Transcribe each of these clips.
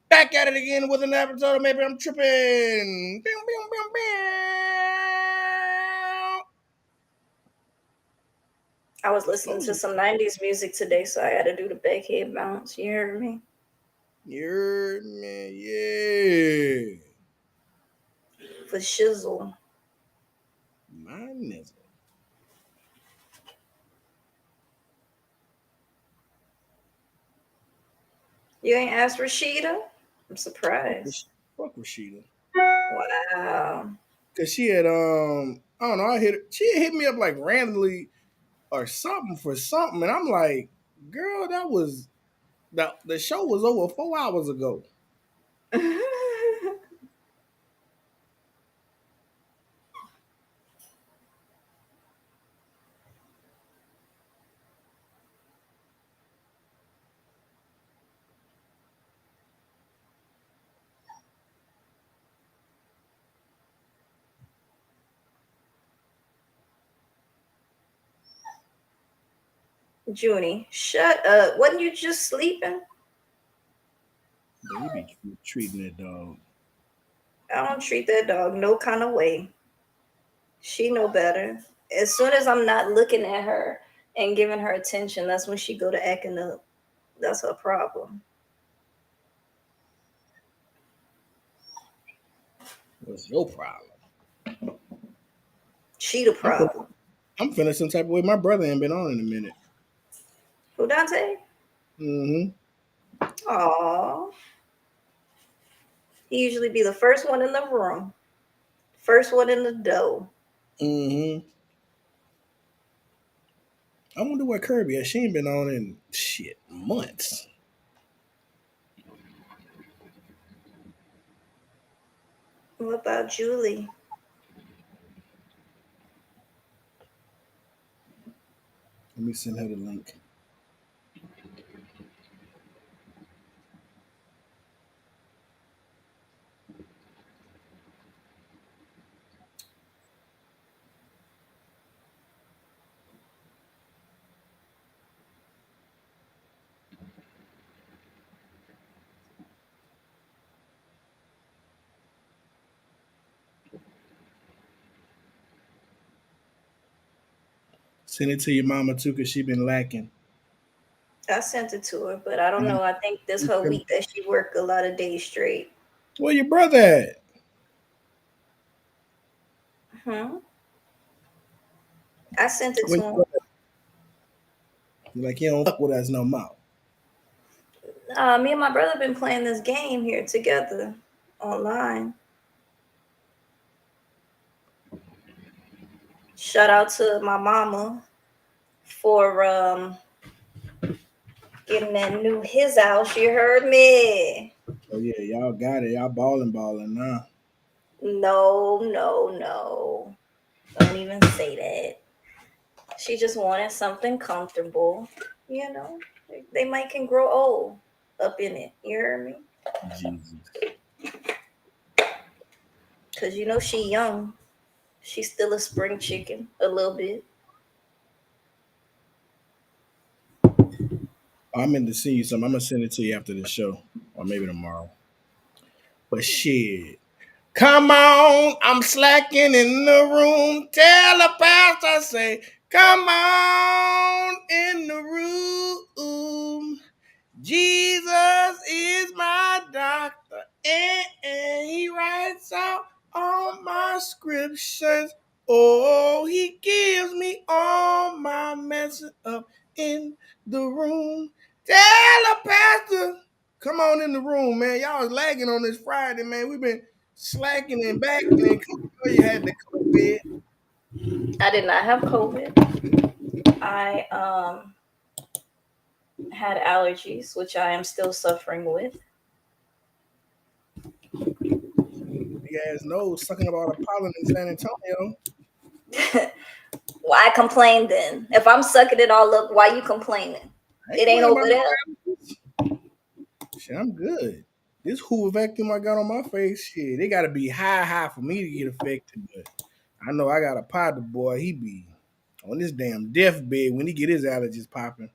Back at it again with an episode of Maybe I'm Trippin. Bow, bow, bow, bow. I was listening to some 90s music today, so I had to do the back head bounce. You heard me? You heard me? Yeah. For shizzle. My nizzle. You ain't asked Rashida? I'm surprised. Fuck Rashida. Wow. Cause she had I don't know, she had hit me up like randomly or something for something, and I'm like, girl, that was the show was over 4 hours ago. Junie, shut up. Wasn't you just sleeping? But you be treating that dog. I don't treat that dog no kind of way. She know better. As soon as I'm not looking at her and giving her attention, that's when she go to acting up. That's her problem. What's your problem? She the I'm feeling, problem. I'm feeling some type of way. My brother ain't been on in a minute. Who Dante? Mm-hmm. Aw. He usually be the first one in the room. First one in the dough. Mm-hmm. I wonder where Kirby is. She ain't been on in shit months. What about Julie? Let me send her the link. Send it to your mama too, cause she been lacking. I sent it to her, but I don't know. I think this her week that she worked a lot of days straight. Where your brother at? Hmm. I sent it Where to your him. brother? You like you don't fuck with us no more. Me and my brother been playing this game here together online. Shout out to my mama for getting that new his house. You heard me? Oh yeah, y'all got it. Y'all balling now. No, no, no. Don't even say that. She just wanted something comfortable. You know, they might can grow old up in it. You heard me? Jesus. Cause you know she young. She's still a spring chicken a little bit. I'm in to see you something. I'm gonna send it to you after the show. Or maybe tomorrow. But shit. Come on, I'm slacking in the room. Tell the pastor, say, come on in the room. Jesus is my doctor, and he writes out all my scriptures. Oh, he gives me all my messing up in the room. Tell the pastor, come on in the room, man. Y'all was lagging on this Friday, man. We've been slacking and backing, and you had the COVID. I did not have COVID. I had allergies, which I am still suffering with. Big ass nose sucking up all the pollen in San Antonio. Why complain then? If I'm sucking it all up, why you complaining? I It ain't ain't worried over about there. no allergies. Shit, I'm good. This Hoover vacuum I got on my face, shit, they gotta be high for me to get affected. But I know I got a partner, boy. He be on this damn deathbed when he get his allergies popping.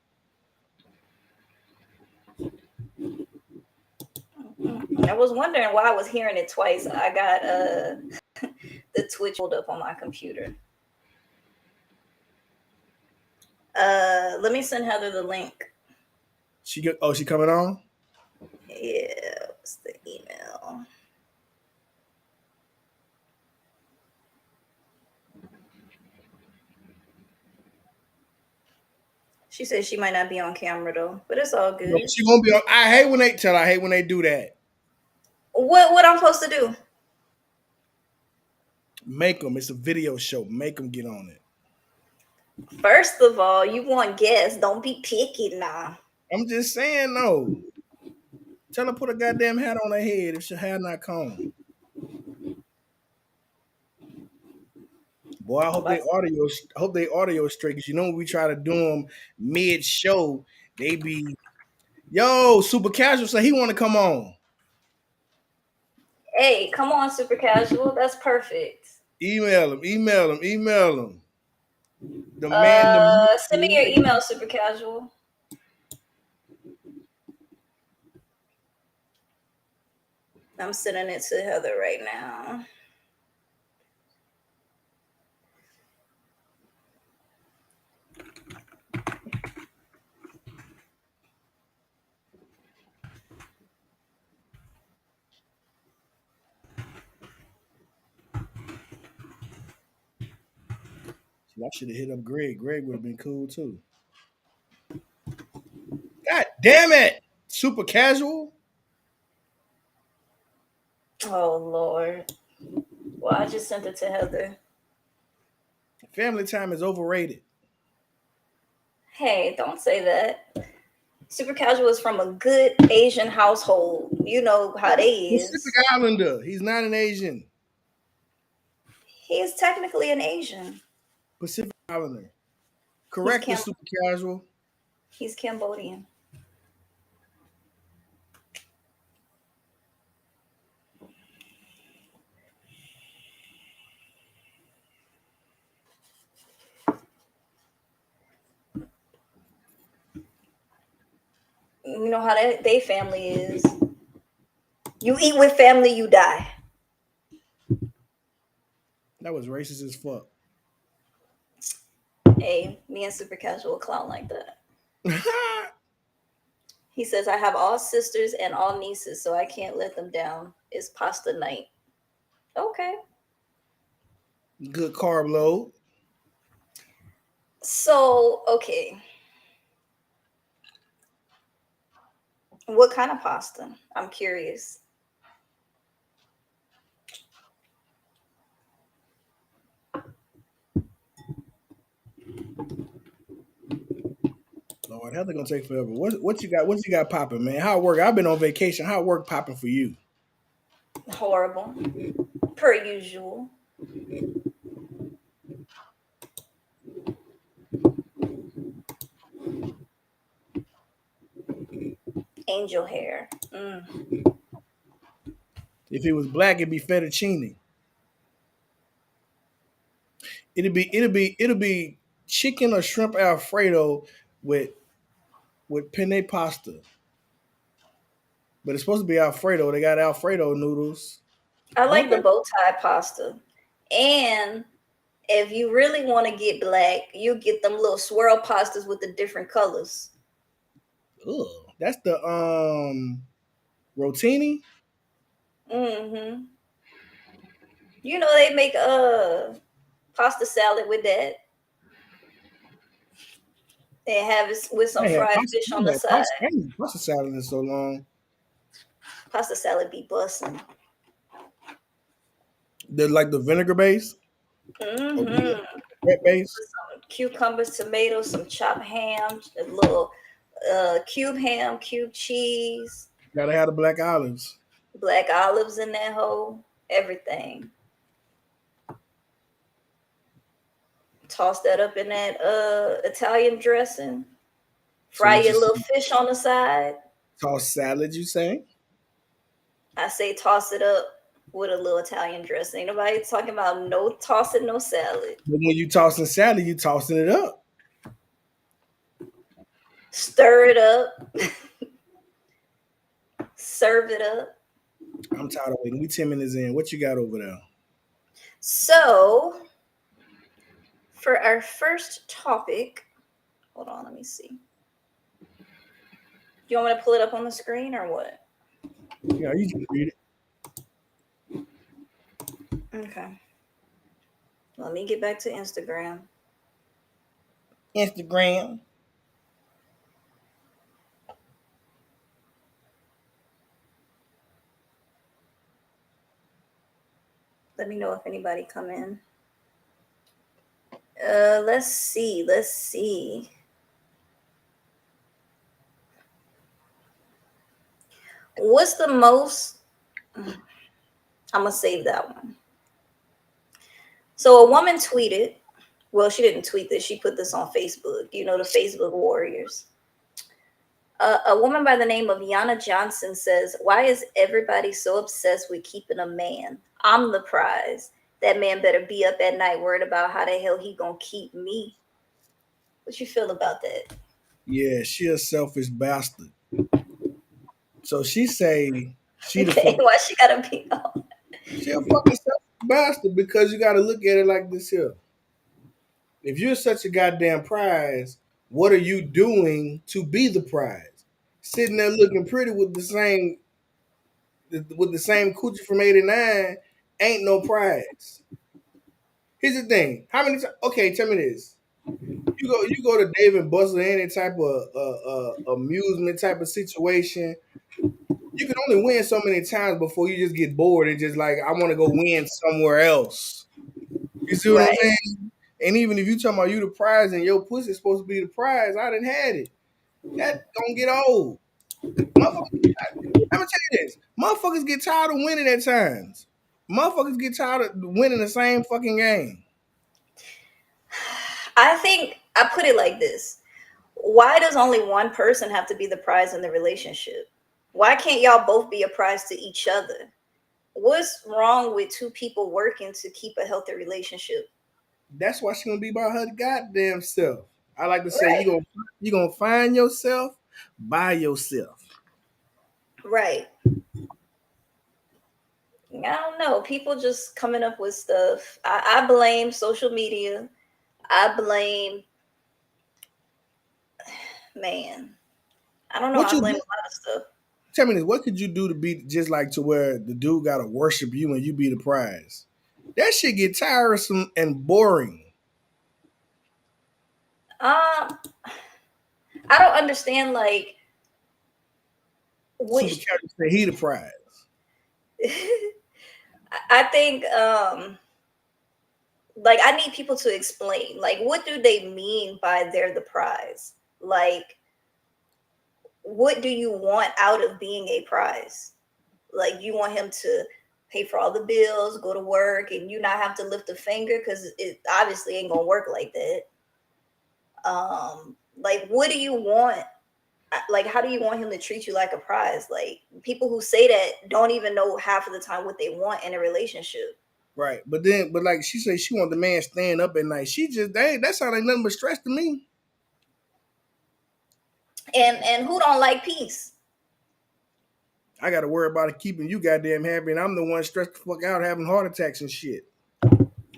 I was wondering why I was hearing it twice. I got the Twitch pulled up on my computer. Let me send Heather the link. She coming on? Yeah, what's the email? She said she might not be on camera though, but it's all No, good. she won't be on. I hate when they do that. What I'm supposed to do? Make them. It's a video show. Make them get on it. First of all, you want guests. Don't be picky now. I'm just saying, no. Tell her put a goddamn hat on her head if she hair not combed. Boy, I'm about to, I hope they audio straight. Cause you know when we try to do them mid show, they be yo super casual. So he want to come on. hey, come on, super casual. That's perfect. Email him. Email him. Email him. The man, the Send me your email, super casual. I'm sending it to Heather right now. I should have hit up Greg. Greg would have been cool too. God damn it! Super casual. Oh Lord. Well, I just sent it to Heather. Family time is overrated. Hey, don't say that. Super casual is from a good Asian household. You know how they Pacific is. Islander. He's not an Asian. He is technically an Asian. Pacific Islander. He's Correct the Cam- super casual. he's Cambodian. You know how they family is. You eat with family, you die. That was racist as fuck. Hey, me and super casual clown like that. He says I have all sisters and all nieces, so I can't let them down. It's pasta night. Okay. Good carb load. So, okay. What kind of pasta? I'm curious. Lord, how's it gonna take forever? What you got? What you got popping, man? How it work? I've been on vacation. How it work popping for you? Horrible. Per usual. Angel hair. If it was black, it'd be fettuccine. It'll be chicken or shrimp Alfredo with penne pasta. But it's supposed to be Alfredo. They got Alfredo noodles. I like the Okay. bow tie pasta. And if you really want to get black, you get them little swirl pastas with the different colors. Ugh. That's the rotini. Mm-hmm. You know they make pasta salad with that. They have it with some fried fish on the side. I ain't had pasta salad in so long. Pasta salad be bussin'. They're like the vinegar base or Mm-hmm. red base. Some cucumbers, tomatoes, some chopped ham, a little cube ham, cube cheese, Gotta have the black olives. black olives in that hole, everything. Toss that up in that Italian dressing. So Fry what you your say? little fish on the side. Toss salad, you say? I say toss it up with a little Italian dressing. Ain't nobody talking about no tossing, no salad. But when you tossing salad, you tossing it up. Stir it up. Serve it up. I'm tired of waiting. We 10 minutes in. What you got over there? So, for our first topic, hold on, let me see. Do you want me to pull it up on the screen or what? Yeah, you just read it. Okay. Let me get back to Instagram. Instagram. Let me know if anybody come in. Let's see. Let's see. What's the most? I'm gonna save that one. So a woman tweeted. Well, she didn't tweet this. She put this on Facebook. You know, the Facebook warriors. A woman by the name of Yana Johnson says, "Why is everybody so obsessed with keeping a man? I'm the prize. That man better be up at night worried about how the hell he gonna keep me." What you feel about that? Yeah, she a selfish bastard. So she say she the Okay, fuck. why she gotta be? Oh, She a fucking selfish bastard because you got to look at it like this here. If you're such a goddamn prize, what are you doing to be the prize? Sitting there looking pretty with the same coochie from '89 ain't no prize. Here's the thing: how many times? Okay, tell me this. You go to Dave and Buster, any type of amusement type of situation. You can only win so many times before you just get bored and just like I want to go win somewhere else. You see what I'm right, saying? And even if you talking about you the prize and your pussy's supposed to be the prize, I done had it. That don't get old. Motherfuckers, let me tell you this. Motherfuckers get tired of winning at times. Motherfuckers get tired of winning the same fucking game. I think I put it like this: why does only one person have to be the prize in the relationship? Why can't y'all both be a prize to each other? What's wrong with two people working to keep a healthy relationship? That's why she gonna be by her goddamn self. I like to say Right, you gonna find yourself by yourself. right. I don't know. People just coming up with stuff. I blame social media. I blame, man. I don't know. What I you blame a do? lot of stuff. Tell me this. What could you do to be just like to where the dude gotta worship you and you be the prize? That shit get tiresome and boring. Um, I don't understand like Super which. character say he the prize. I think like I need people to explain like what do they mean by they're the prize? Like what do you want out of being a prize? Like you want him to pay for all the bills, go to work, and you not have to lift a finger because it obviously ain't gonna work like that. Like what do you want? Like how do you want him to treat you like a prize? Like people who say that don't even know half of the time what they want in a relationship. Right. But like she said she want the man staying up at night. She just that sound like nothing but stress to me. And who don't like peace? I gotta worry about it keeping you goddamn happy, and I'm the one stressed the fuck out having heart attacks and shit.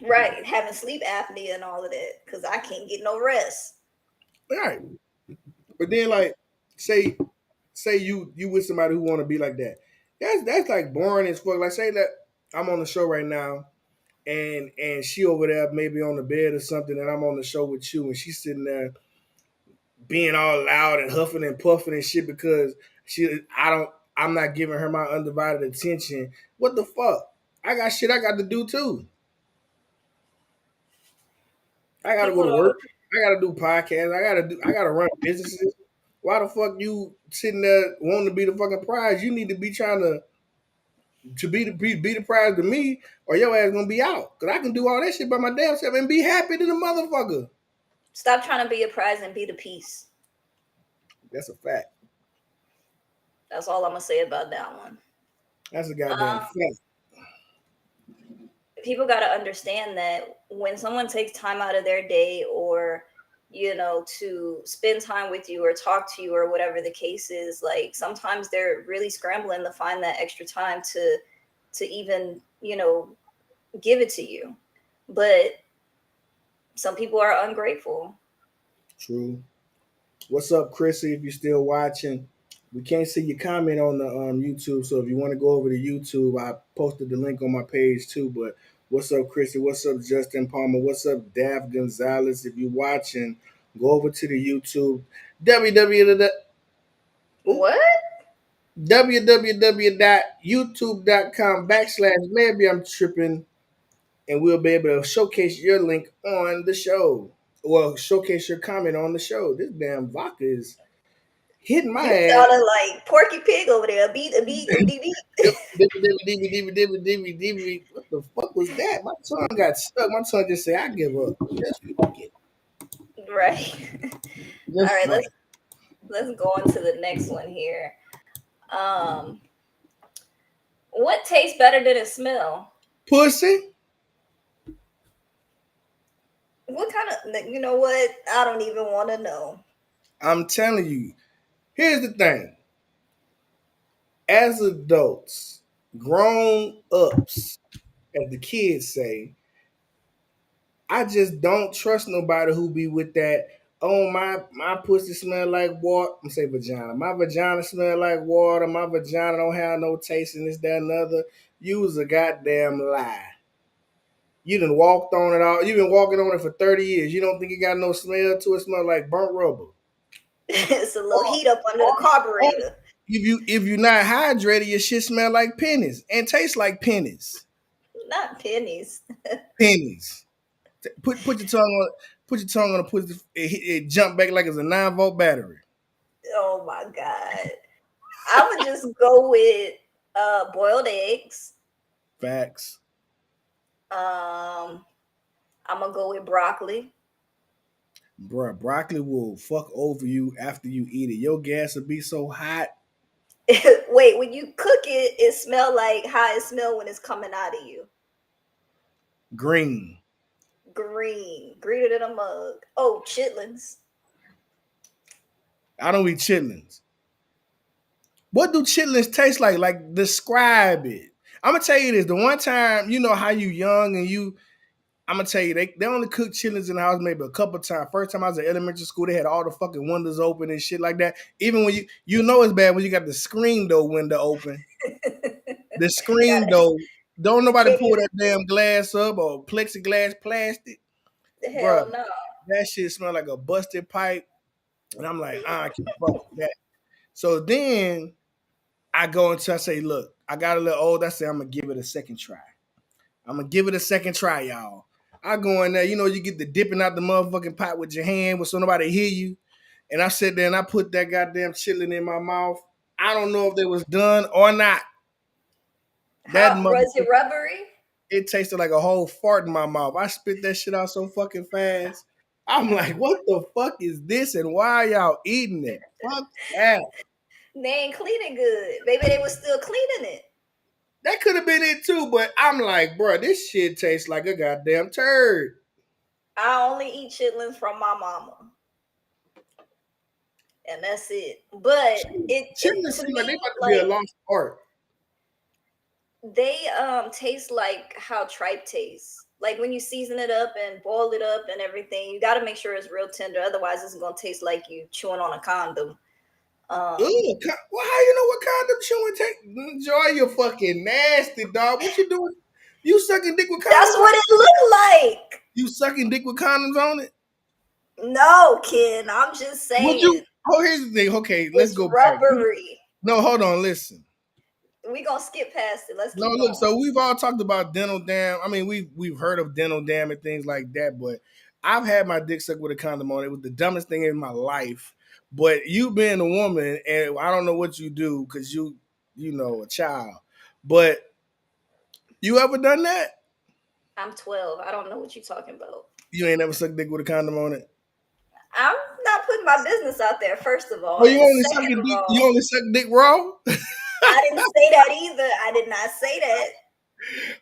Right, having sleep apnea and all of that because I can't get no rest. All right. But then like say you with somebody who wanna be like that. That's like boring as fuck. Like say that I'm on the show right now and she over there maybe on the bed or something and I'm on the show with you and she's sitting there being all loud and huffing and puffing and shit because I'm not giving her my undivided attention. What the fuck? I got shit I got to do too. I gotta go People to don't. work. I gotta do podcasts. I gotta run businesses. Why the fuck you sitting there wanting to be the fucking prize? You need to be trying to be the prize to me, or your ass gonna be out. Cause I can do all that shit by my damn self and be happy to the motherfucker. Stop trying to be a prize and be the peace. That's a fact. That's all I'm gonna say about that one. That's a goddamn Um, fact. People got to understand that when someone takes time out of their day or to spend time with you or talk to you or whatever the case is. Like sometimes they're really scrambling to find that extra time to even, give it to you. But some people are ungrateful. True. What's up, Chrissy? If you're still watching, we can't see your comment on the YouTube. So if you want to go over to YouTube, I posted the link on my page too. But what's up, Chrissy? What's up, Justin Palmer? What's up, Dav Gonzalez? If you're watching, go over to the YouTube www. What? www.youtube.com/ maybe I'm tripping, and we'll be able to showcase your link on the show. Well, showcase your comment on the show. This damn vodka is hitting my You ass. sounded like Porky Pig over there. A beat, beat. What the fuck was that? My tongue got stuck. My tongue just said, "I give up. Just fuck it. Right. All Just right, fuck let's go on to the next one here. Um, what tastes better than it smell? pussy." What kind of, you know what? I don't even want to know. I'm telling you. Here's the thing: as adults, grown ups, as the kids say, I just don't trust nobody who be with that. Oh, my pussy smell like water. I'm say vagina. My vagina smell like water. My vagina don't have no taste in this, that, and other. You was a goddamn lie. You done walked on it all. You've been walking on it for 30 years. You don't think it got no smell to it? Smell like burnt rubber. It's a little Or, heat up under or, the or carburetor. if you're not hydrated, your shit smell like pennies and taste like pennies. Not pennies. Pennies. Put your tongue on the pussy. It jump back like it's a 9-volt battery. Oh my god. I would just go with boiled eggs. Facts. Um, I'm gonna go with broccoli. Bruh, broccoli will fuck over you after you eat it. Your gas will be so hot. Wait, when you cook it, it smell like how it smell when it's coming out of you. Green. Green, greener than a mug. Oh, chitlins. I don't eat chitlins. What do chitlins taste like? Like, describe it. I'm gonna tell you this. The one time, you know how you young and I'm gonna tell you, they only cook chitlins in the house maybe a couple times. First time I was in elementary school, they had all the fucking windows open and shit like that. Even when you know it's bad when you got the screen door window open. The screen Gotta door, don't nobody can't pull that damn glass up or plexiglass plastic. even Bruh, hell no. that shit smell like a busted pipe. And I'm like, I can't fuck with that. So then I say, look, I got a little old. I say, I'm gonna give it a second try. I'm gonna give it a second try, y'all. I go in there, you get the dipping out the motherfucking pot with your hand, so nobody hear you. And I sit there and I put that goddamn chitlin in my mouth. I don't know if they was done or not. That How was it motherfucker, rubbery? it tasted like a whole fart in my mouth. I spit that shit out so fucking fast. I'm like, what the fuck is this and why are y'all eating it? Fuck that. They ain't cleaning good. Maybe they was still cleaning it. That could have been it too, but I'm like, bro, this shit tastes like a goddamn turd. I only eat chitlins from my mama, and that's it. But it Chitlins to seem like they me about to be a like lost art. they taste like how tripe tastes. Like when you season it up and boil it up and everything, you got to make sure it's real tender. Otherwise, it's gonna taste like you chewing on a condom. Um, Ugh, well, how you know what condom chewing take? Enjoy your fucking nasty dog. What you doing? You sucking dick with that's condoms on? what it looked like. You sucking dick with condoms on it? No, kid, I'm just Would saying you? Oh, here's the thing. Okay, let's it's go back. rubbery. No, hold on. Listen. We gonna skip past it. Let's No, keep look. going. So we've all talked about dental dam. I mean, we've heard of dental dam and things like that, but I've had my dick sucked with a condom on. It was the dumbest thing in my life. But you being a woman, and I don't know what you do because a child. But you ever done that? I'm 12. I don't know what you're talking about. You ain't never sucked dick with a condom on it. I'm not putting my business out there, first of all. Oh, you And only second sucking of dick. You all, only suck dick raw. I didn't say that either. I did not say that.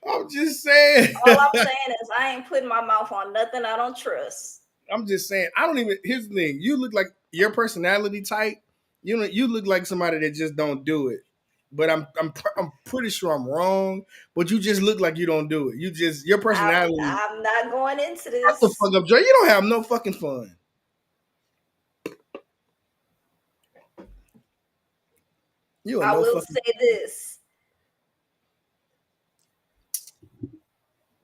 I'm just saying. All I'm saying is I ain't putting my mouth on nothing I don't trust. I'm just saying. I don't even. Here's the thing. You look like your personality type. You know, you look like somebody that just don't do it. But I'm pretty sure I'm wrong. But you just look like you don't do it. You just your personality. I'm not going into Shut the this. fuck up, Joe. You don't have no fucking fun. You are I no will fucking. say this.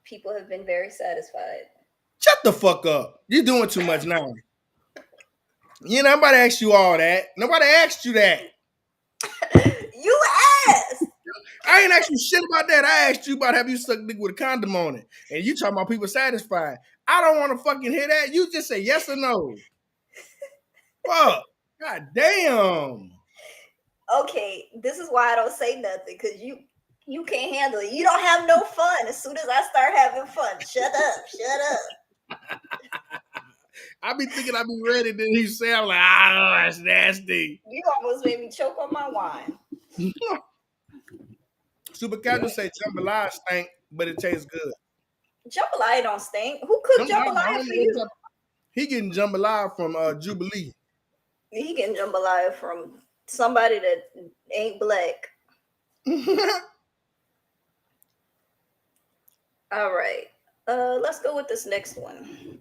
People have been very satisfied. Shut the fuck up. You're doing too much now. You know, nobody asked you all that. Nobody asked you that. You asked. I ain't asked you shit about that. I asked you about have you sucked dick with a condom on it. And you talking about people satisfied. I don't want to fucking hear that. You just say yes or no. Fuck. God damn. Okay, this is why I don't say nothing because you can't handle it. You don't have no fun. As soon as I start having fun, shut up, shut up. I be thinking I be ready. Then he say, I'm like, ah, that's nasty. You almost made me choke on my wine. Super casual say jambalaya stink, but it tastes good. Jambalaya don't stink. Who cooked Jambalaya, I jambalaya don't for know what you? type. He getting jambalaya from Jubilee. He getting jambalaya from somebody that ain't black. All right. Let's go with this next one.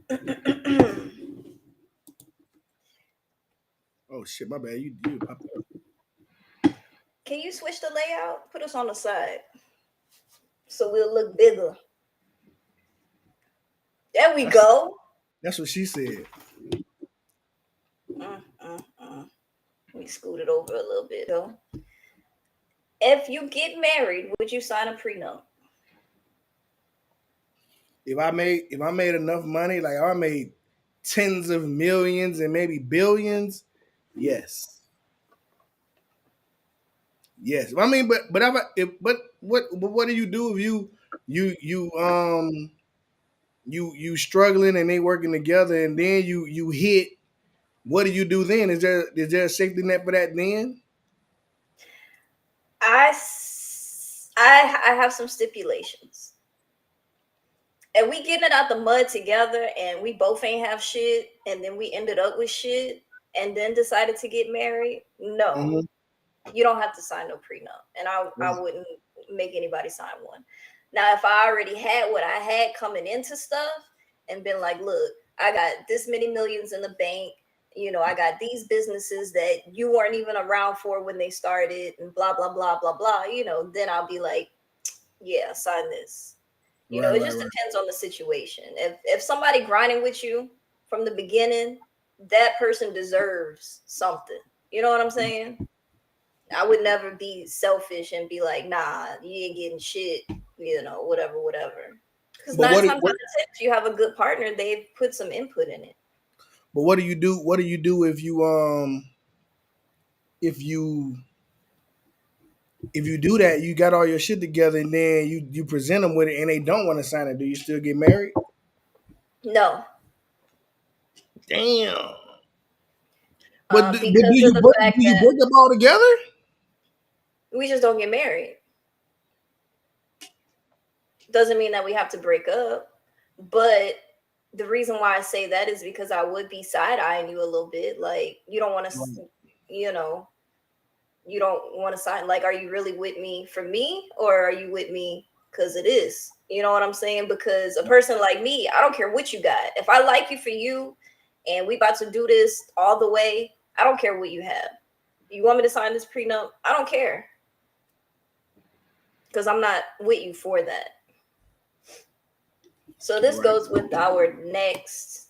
Oh shit, my bad. You popped up. Can you switch the layout? Put us on the side so we'll look bigger. There we That's go. that's what she said. Mm, mm, mm. Let me scoot it over a little bit though. If you get married, would you sign a prenup? If I made enough money, like I made tens of millions and maybe billions, yes. Yes. I mean, but but what do you do if you struggling and they working together and then you hit, what do you do then? Is there a safety net for that then? I have some stipulations. If we getting it out the mud together and we both ain't have shit and then we ended up with shit and then decided to get married, no. Mm-hmm. You don't have to sign no prenup. And I Right. wouldn't make anybody sign one. Now, if I already had what I had coming into stuff and been like, look, I got this many millions in the bank, I got these businesses that you weren't even around for when they started and blah, blah, blah, blah, blah, then I'll be like, yeah, sign this. Right, It right, just right. depends on the situation. If somebody grinding with you from the beginning, that person deserves something. You know what I'm saying? I would never be selfish and be like, nah, you ain't getting shit, whatever, whatever. Because But nine times out of 10, if you have a good partner, they've put some input in it. what do you do? What do you do if you do that? You got all your shit together and then you present them with it and they don't want to sign it. Do you still get married? No, Damn. But do because of you the break fact do you that break up all together? we just don't get married. Doesn't mean that we have to break up. But the reason why I say that is because I would be side eyeing you a little bit. Like, you don't want to, you know, you don't want to sign. Like, are you really with me for me or are you with me because it is? You know what I'm saying? Because a person like me, I don't care what you got. If I like you for you and we about to do this all the way, I don't care what you have. You want me to sign this prenup? I don't care because I'm not with you for that. So this Right. goes with our next.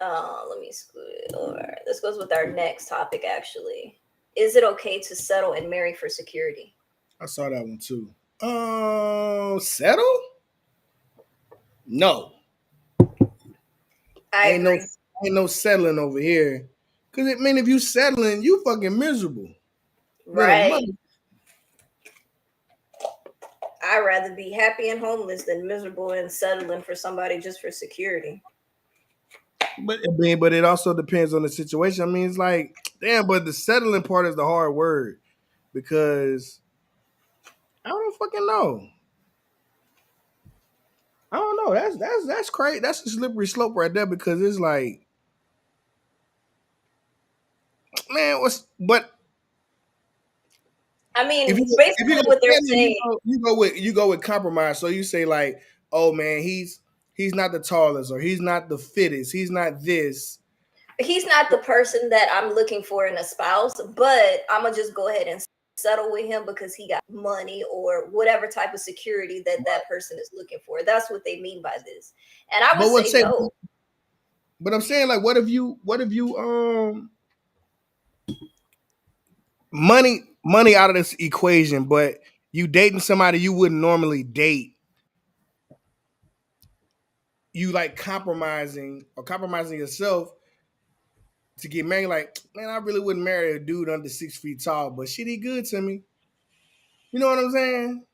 Let me scoot it over. This goes with our next topic. Actually, is it okay to settle and marry for security? I saw that one too. Settle? No. I Ain't no agree. ain't no settling over here. Cause it mean if you settling, you fucking miserable. Then a Right. mother. I'd rather be happy and homeless than miserable and settling for somebody just for security. But it also depends on the situation. I mean, it's like, damn, but the settling part is the hard word because I don't fucking know. I don't know. That's crazy. That's a slippery slope right there because it's like man, what's but I if mean, you basically go what they're spending, saying, you go with compromise. So you say like, oh man, he's not the tallest, or he's not the fittest, he's not this. he's not the person that I'm looking for in a spouse, but I'm gonna just go ahead and settle with him because he got money or whatever type of security that that person is looking for. That's what they mean by this. And I would But what say say? no. But I'm saying like, what if you money out of this equation, but you dating somebody you wouldn't normally date. You like compromising yourself to get married. Like, man, I really wouldn't marry a dude under 6 feet tall, but shit, he good to me. You know what I'm saying?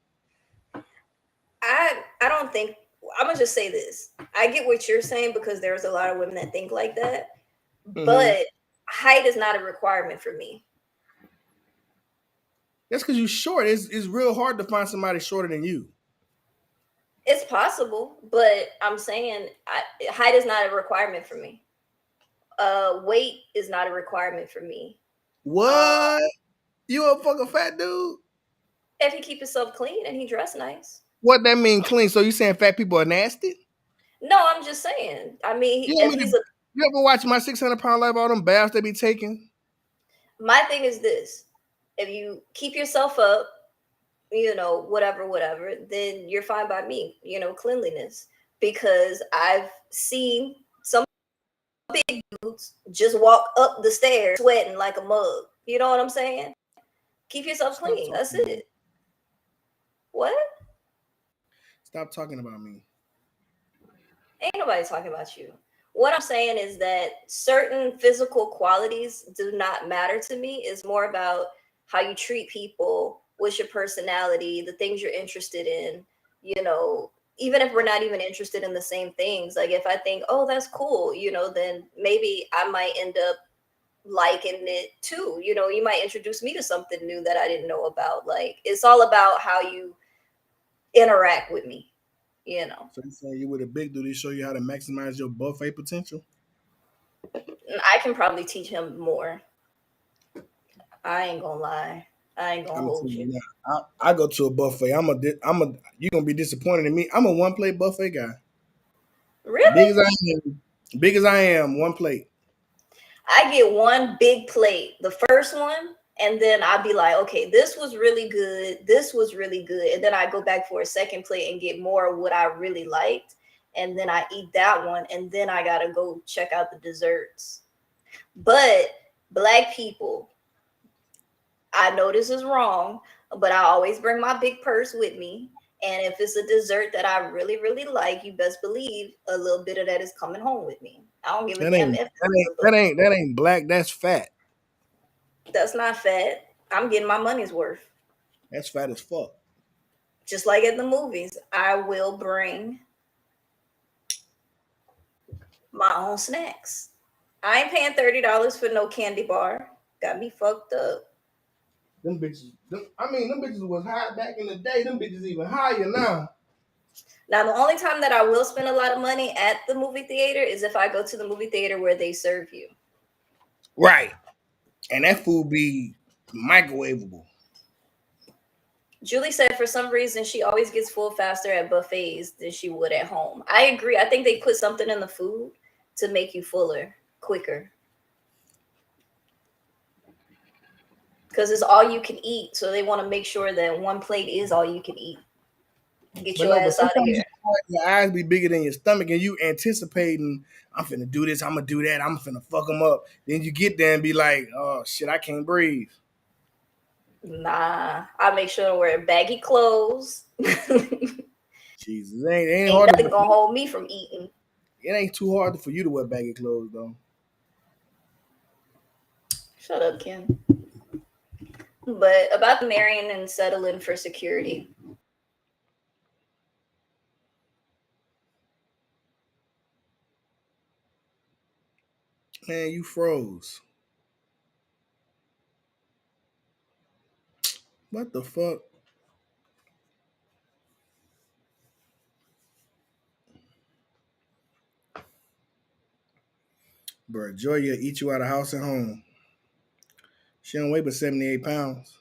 I don't think I'm gonna just say this. I get what you're saying because there's a lot of women that think like that, Mm-hmm. but height is not a requirement for me. That's because you short. It's real hard to find somebody shorter than you. It's possible, but I'm saying height is not a requirement for me. Weight is not a requirement for me. Uh, What? You a fucking fat dude? if he keep himself clean and he dress nice. What that mean clean? So you saying fat people are nasty? No, I'm just saying. I mean, You want if me to? he's a You ever watch my 600 pound life? All them baths they be taking. my thing is this: if you keep yourself up, whatever, whatever, then you're fine by me. Cleanliness because I've seen some big dudes just walk up the stairs sweating like a mug. You know what I'm saying? Keep yourself Stop clean. That's talking about me. it. What? Stop talking about me. Ain't nobody talking about you. What I'm saying is that certain physical qualities do not matter to me. It's more about how you treat people, what's your personality, the things you're interested in, even if we're not even interested in the same things. Like if I think, oh, that's cool, then maybe I might end up liking it too. You might introduce me to something new that I didn't know about. Like it's all about how you interact with me, you know. So you saying you with a big dude, he show you how to maximize your buffet potential? I can probably teach him more. I ain't gonna lie. I ain't gonna I'm gonna hold tell you you. now. I go to a buffet. You gonna be disappointed in me. I'm a one plate buffet guy. Really? Big as I big as I am, one plate. I get one big plate, the first one, and then I'll be like, okay, this was really good. This was really good. And then I go back for a second plate and get more of what I really liked. And then I eat that one. And then I gotta go check out the desserts. But black people, I know this is wrong, but I always bring my big purse with me. And if it's a dessert that I really, really like, you best believe a little bit of that is coming home with me. I don't give a That damn ain't if that it's ain't a that book. ain't that ain't black. That's fat. That's not fat. I'm getting my money's worth. That's fat as fuck. Just like at the movies, I will bring my own snacks. I ain't paying $30 for no candy bar. Got me fucked up. Them bitches. Them bitches was high back in the day. Them bitches even higher now. Now, the only time that I will spend a lot of money at the movie theater is if I go to the movie theater where they serve you. Right. And that food be microwavable. Julie said for some reason she always gets full faster at buffets than she would at home. I agree. I think they put something in the food to make you fuller quicker because it's all you can eat. So they want to make sure that one plate is all you can eat. Get But your no, but ass out of sometimes here. your eyes be bigger than your stomach, and you anticipating, I'm finna do this, I'm gonna do that, I'm finna fuck them up. Then you get there and be like, oh shit, I can't breathe. Nah, I make sure to wear baggy clothes. Ain't Jesus, it ain't hard nothing to, gonna hold me from eating. it ain't too hard for you to wear baggy clothes though. Shut up, Ken. But about the marrying and settling for security, Man, you froze. What the fuck? Bro, Joya eat you out of house and home. She don't weigh but 78 pounds.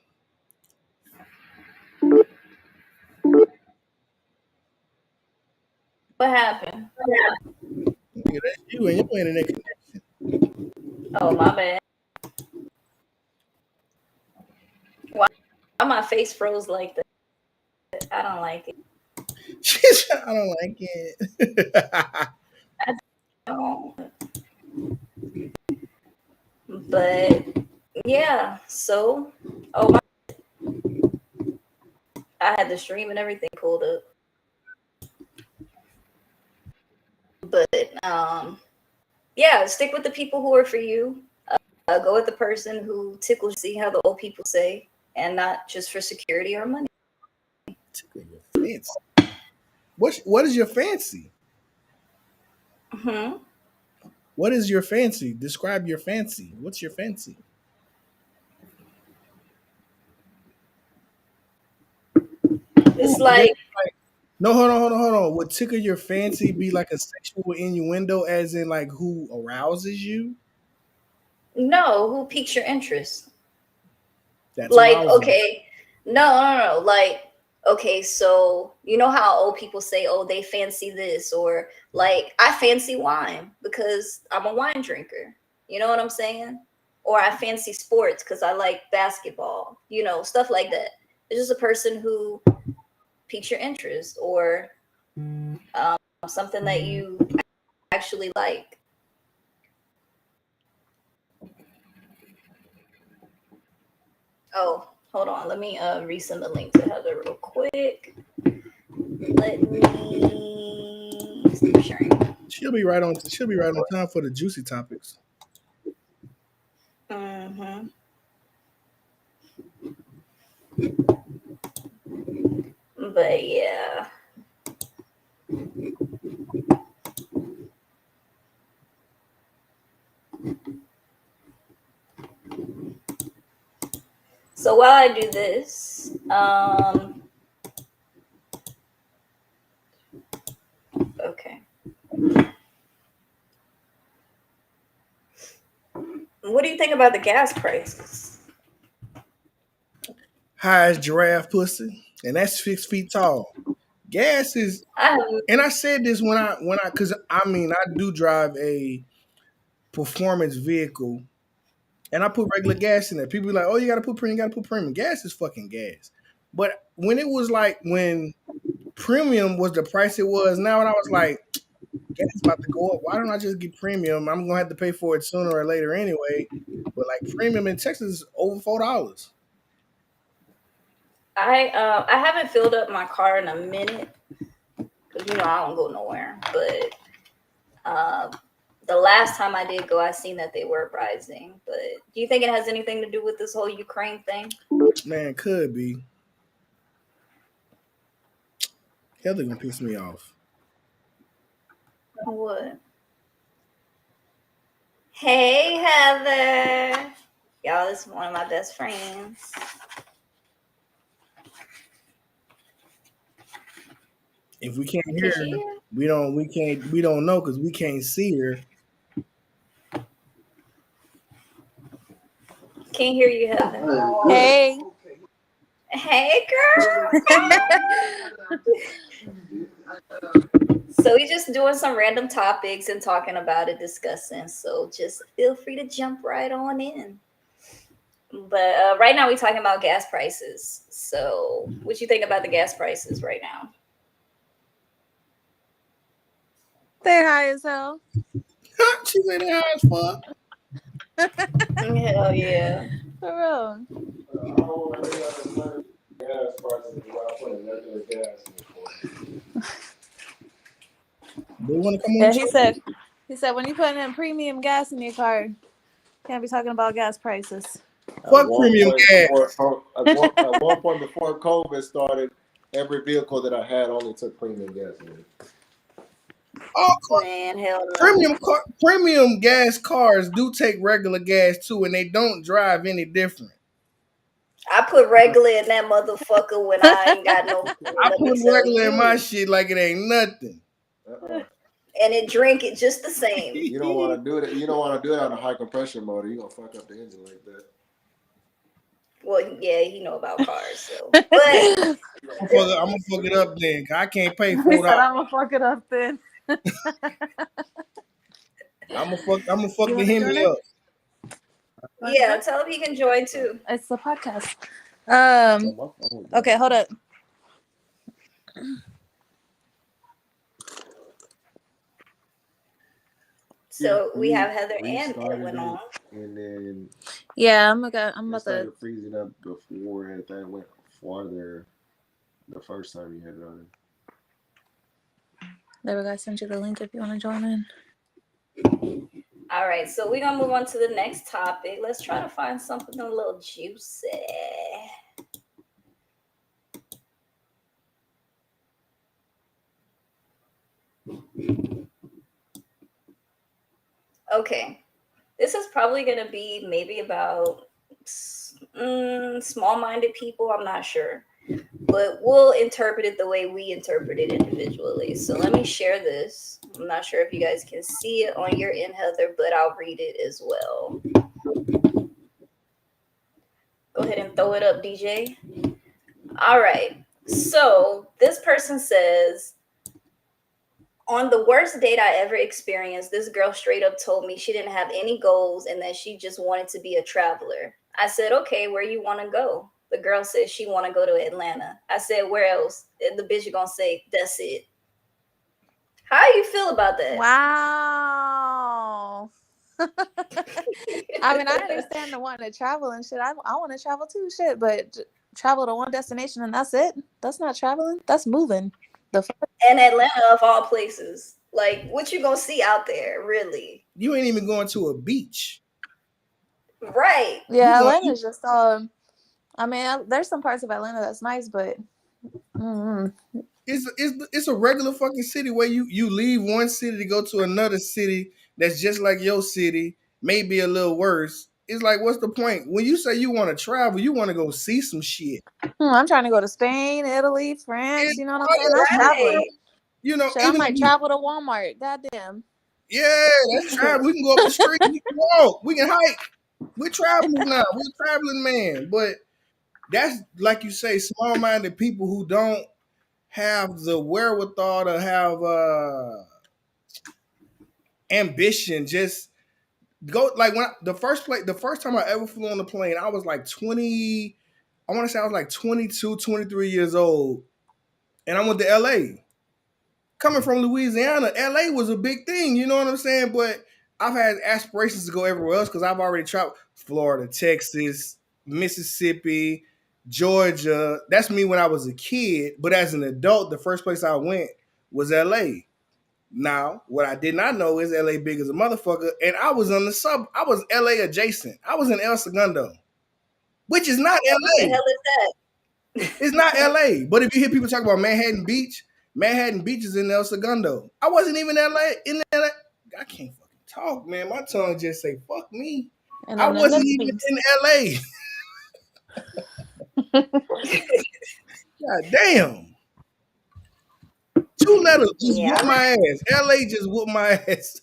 What happened? Nigga, that's you and your internet connection. Oh, my bad. Why my face froze like that? I don't like it. I don't like it. I don't. But yeah, so I had the stream and everything pulled up. But yeah, stick with the people who are for you. Go with the person who tickles. See how the old people say, and not just for security or money. Fancy. What is your fancy? Hmm. What is your fancy? Describe your fancy. What's your fancy? It's like No, hold on. Would tickle your fancy be like a sexual innuendo, as in like who arouses you? no, who piques your interest? That's Like, arousal. okay, no. Like, okay, so you know how old people say, oh, they fancy this, or like, I fancy wine because I'm a wine drinker. You know what I'm saying? Or I fancy sports because I like basketball, stuff like that. It's just a person who piques your interest or something that you actually like. Oh, hold on. Let me resend the link to Heather real quick. Let me stop sharing. She'll be right on. She'll be right on time for the juicy topics. Mm-hmm. But yeah. So while I do this, okay. What do you think about the gas prices? High as giraffe pussy, and that's 6 feet tall. Gas is, I have, and I said this because I mean I do drive a performance vehicle, and I put regular gas in there. People be like, "Oh, you gotta put premium, you gotta put premium." Gas is fucking gas. But when it was like when premium was the price it was now, and I was like, gas about to go up. Why don't I just get premium? I'm gonna have to pay for it sooner or later anyway. But like premium in Texas is over $4. I haven't filled up my car in a minute because I don't go nowhere. But the last time I did go, I seen that they were rising. But do you think it has anything to do with this whole Ukraine thing? Man, could be. Heather gonna piss me off. What? Hey, Heather. Y'all, this is one of my best friends. If we can't Can hear she her, hear? we don't know because we can't see her. Can't hear you, Heather. Hey. Hey, girl. So we just doing some random topics and talking about it, discussing. So just feel free to jump right on in. But right now we're talking about gas prices. So what you think about the gas prices right now? They high as hell. She said high as fuck. Hell yeah. For real. They want to come on Yeah, the show. he said when you put in premium gas in your car, can't be talking about gas prices. Fuck premium gas. At one point before COVID started, every vehicle that I had only took premium gas. All Man, hell no. premium gas cars do take regular gas too, and they don't drive any different. I put regular in that motherfucker when I ain't got no fuel, I let me put tell regular in my you. shit like it ain't nothing. And it drink it just the same. You don't want to do it. You don't want to do it on a high compression motor. You gonna fuck up the engine like that. Well, yeah, he know about cars, so. But I'm gonna fuck it up then. 'Cause I can't pay He $4. said, "I'm gonna fuck it up then." I'm gonna fuck You the want to join Hemi her? up. yeah, tell him he can join too. It's the podcast. On my phone, though. Okay, hold up. So we have We Heather and restarted Edwin it, on. and then Yeah, I'm it about to. started freezing up before that went farther the first time you had it on. There we go. I sent you the link if you want to join in. All right, so we're gonna move on to the next topic. Let's try to find something a little juicy. Okay, this is probably gonna be maybe about small-minded people. I'm not sure, but we'll interpret it the way we interpret it individually. So let me share this. I'm not sure if you guys can see it on your end, Heather, but I'll read it as well. Go ahead and throw it up, DJ. All right. So this person says, on the worst date I ever experienced, this girl straight up told me she didn't have any goals and that she just wanted to be a traveler. I said, okay, where you want to go? The girl said she want to go to Atlanta. I said, where else? And the bitch gonna say, that's it. How do you feel about that? Wow. I mean, I understand the wanting to travel and shit. I want to travel too, shit. But travel to one destination and that's it. That's not traveling. That's moving. The fuck? And Atlanta of all places. Like, what you gonna see out there, really? You ain't even going to a beach. Right. Yeah, You going? Atlanta's just I mean, there's some parts of Atlanta that's nice, but It's a regular fucking city where you leave one city to go to another city that's just like your city, maybe a little worse. It's like, what's the point? When you say you want to travel, you want to go see some shit. I'm trying to go to Spain, Italy, France. It, You know what I'm saying? That's traveling. Right. you know, Shit, I even if might travel to Walmart. Goddamn. yeah, that's travel. We can go up the street, we can walk, we can hike. We're travelers now. We're traveling man. But that's like you say, small minded people who don't have the wherewithal to have ambition. Just go like the first time I ever flew on a plane, I was like 20. I want to say I was like 22, 23 years old, and I went to LA. Coming from Louisiana, LA was a big thing. You know what I'm saying? But I've had aspirations to go everywhere else because I've already traveled Florida, Texas, Mississippi, Georgia. That's me when I was a kid. But as an adult, the first place I went was LA. Now, what I did not know is LA big as a motherfucker, and I was on the sub. I was LA adjacent. I was in El Segundo, which is not What the LA. hell is that? It's not LA. But if you hear people talk about Manhattan Beach, Manhattan Beach is in El Segundo. I wasn't even LA in LA. I can't fucking talk, man. My tongue just say fuck me. And I then wasn't even in LA. God damn. 2 letters just Yeah, whoop my ass. LA just whooped my ass.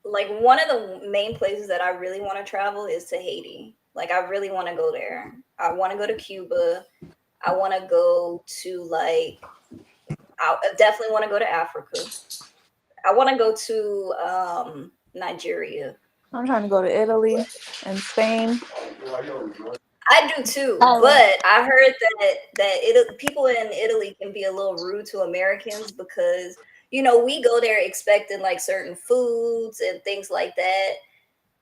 like one of the main places that I really want to travel is to Haiti. Like I really want to go there. I want to go to Cuba. I want to go to I definitely want to go to Africa. I want to go to Nigeria. I'm trying to go to Italy and Spain. I do too, Oh. but I heard that people in Italy can be a little rude to Americans because we go there expecting like certain foods and things like that,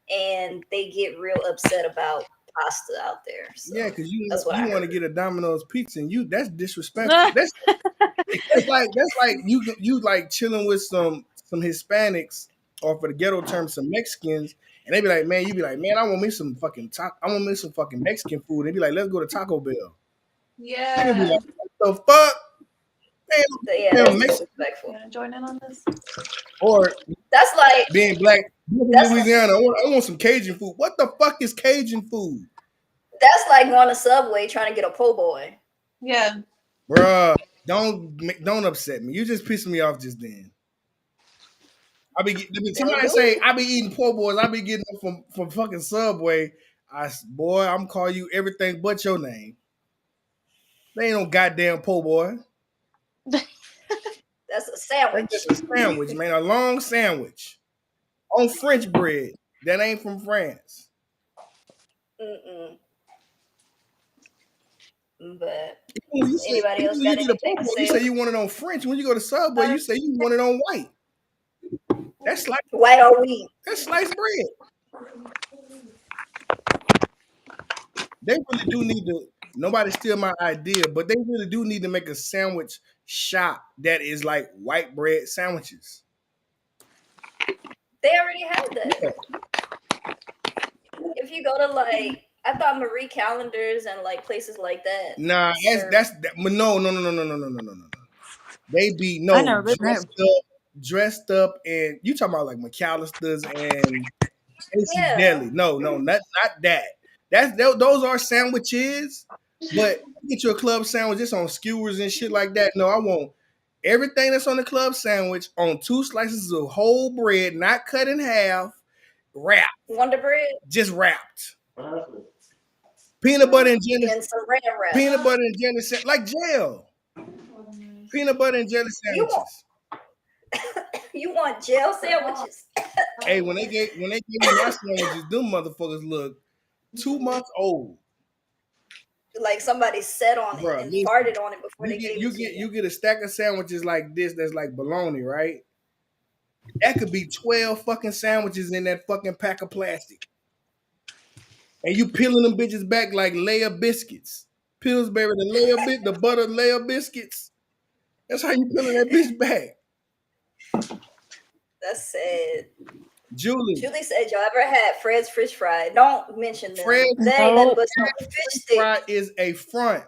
and they get real upset about pasta out there. So Yeah, because that's what I you want to heard. get a Domino's pizza and that's disrespectful. That's like you like chilling with some Hispanics, or for the ghetto term, some Mexicans, and they be like, man, you be like, man, I want me some fucking Mexican food. They be like, let's go to Taco Bell. Nigga be Yeah. like, what the fuck? So, yeah, Man, that's Mexican disrespectful. You want to join in on this? or That's like being black in that's Louisiana. I want some Cajun food. What the fuck is Cajun food? that's like going to Subway trying to get a po' boy. Yeah. Bruh, don't upset me. You just pissed me off just then. They'll Somebody do say it. I be eating poor boys. I be getting them from fucking Subway. Boy, I'm calling you everything but your name. They ain't no goddamn po' boy. That's a sandwich. That's just a sandwich, man. A long sandwich on French bread that ain't from France. Mm-mm. But You say anybody else you got get a po' anything to boy, you say? say you want it on French. When you go to Subway, you say you want it on white. That's like White or wheat? that's sliced bread. They really do need to. Nobody steal my idea, but they really do need to make a sandwich shop that is like white bread sandwiches. They already have that. Yeah. If you go to like, I thought Marie Callender's and like places like that Nah, serve. that's that, no. They be I no never been there. dressed up, and you talking about like McAllister's and Casey's Yeah, Deli. No, not that. Those are sandwiches, but get you a club sandwich just on skewers and shit like that. No, I want everything that's on the club sandwich on 2 slices of whole bread, not cut in half, wrapped, Wonder Bread just wrapped. Peanut butter and jelly, and some red wrap. peanut butter and jelly, like jail. Peanut butter and jelly You want sandwiches. you want gel sandwiches? Hey, when they gave me my sandwiches, them motherfuckers look 2 months old. Like somebody sat on it Bro, and listen. farted on it before You they get gave you it to get you. you get a stack of sandwiches like this that's like bologna, right? That could be 12 fucking sandwiches in that fucking pack of plastic. And you peeling them bitches back like layer biscuits. Pillsbury, the butter layer biscuits. That's how you peeling that bitch back. That's sad. Julie, Julie said, "Y'all ever had Fred's Fish Fry? Don't mention Fred them. That ain't nothing Nope. but some fish Fry sticks." is a front.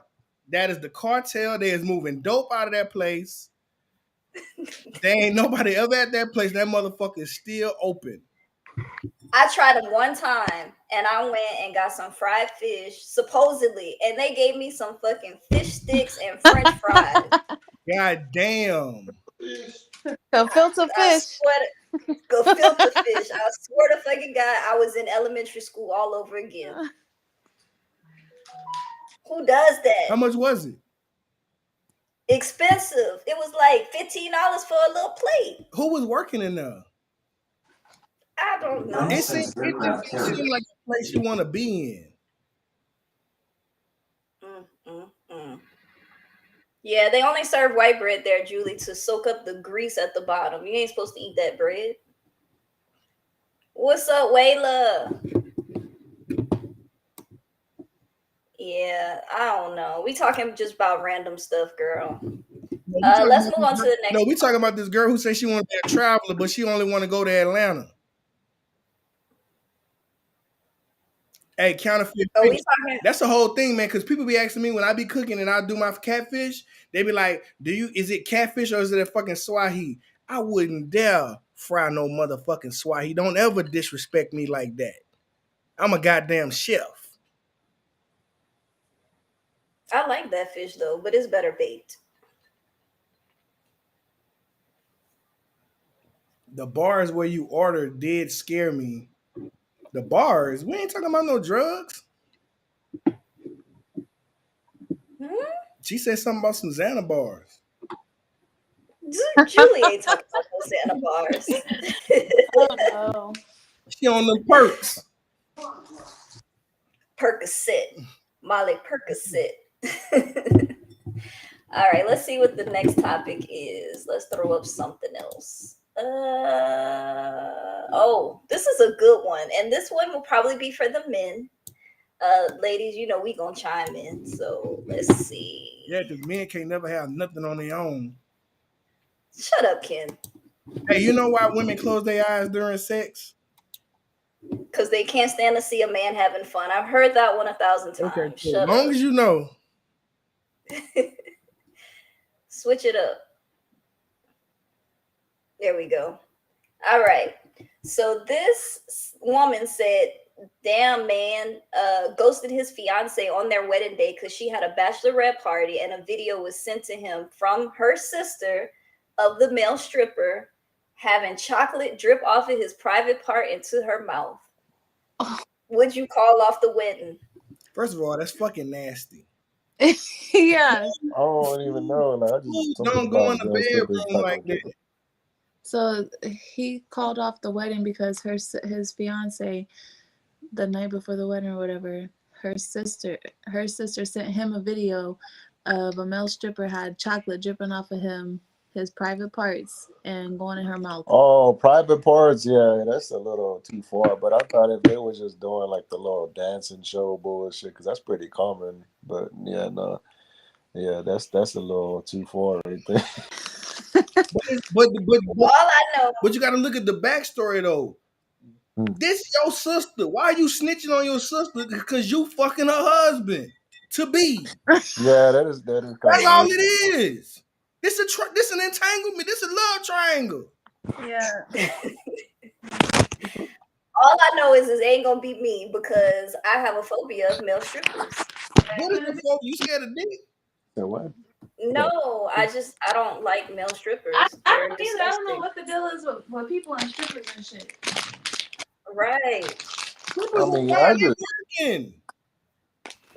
That is the cartel. They is moving dope out of that place. There ain't nobody ever at that place. That motherfucker is still open. I tried them one time and I went and got some fried fish, supposedly, and they gave me some fucking fish sticks and French fries. God damn. Go filter I fish. swear to go filter fish. I swear to fucking God, I was in elementary school all over again. Who does How that? much was it? Expensive. It was like $15 for a little plate. Who was working in there? I don't know. It seemed like a place you want to be in. Mm, mm, mm. Yeah, they only serve white bread there, Julie, to soak up the grease at the bottom. You ain't supposed to eat that bread. What's up, Wayla? Yeah, I don't know. We talking just about random stuff, girl. Let's move on to the next. No, we talking about this girl who said she wanted to be a traveler, but she only want to go to Atlanta. Hey, counterfeit Oh, fish. we talking. That's the whole thing, man. Because people be asking me when I be cooking and I do my catfish, they be like, is it catfish or is it a fucking swahi? I wouldn't dare fry no motherfucking swahi. Don't ever disrespect me like that. I'm a goddamn chef. I like that fish though, but it's better baked. The bars where you order did scare me. The bars? We ain't talking about no drugs. Hmm? She said something about some Xana bars. Julie ain't talking about no Santa bars. Oh no. She on them perks. Percocet, Molly Percocet. All right, let's see what the next topic is. Let's throw up something else. Oh, this is a good one, and this one will probably be for the men. Ladies, you know we gonna chime in. So let's see. Yeah, because men can't never have nothing on their own. Shut up, Ken. Hey, you know why women close their eyes during sex? Because they can't stand to see a man having fun. I've heard that one 1,000 times. Okay, cool. Shut Long up. as you know. Switch it up. There we go. All right. So this woman said, damn man, ghosted his fiance on their wedding day because she had a bachelorette party and a video was sent to him from her sister of the male stripper having chocolate drip off of his private part into her mouth. Would you call off the wedding? First of all, that's fucking nasty. Yeah. I don't even know. Like, I just Fools something don't go in about the girls strippers. bedroom like that. So he called off the wedding because his fiance, the night before the wedding or whatever, her sister sent him a video of a male stripper had chocolate dripping off of him, his private parts, and going in her mouth. Oh, private parts, yeah, that's a little too far. But I thought if they were just doing like the little dancing show bullshit, because that's pretty common. But yeah, no, yeah, that's a little too far right there. But All I know, but you got to look at the backstory though. This your sister. Why are you snitching on your sister? Because you fucking her husband to be. Yeah, that is kind That's of all weird. it is. This an entanglement. This a love triangle. Yeah. all I know is this ain't gonna be me because I have a phobia of male strippers. What is the phobia? You scared of dick? So what? No, I don't like male strippers. I They're don't either. I don't know disgusting. what the deal is with people and strippers and shit. Right. I mean, I just Working.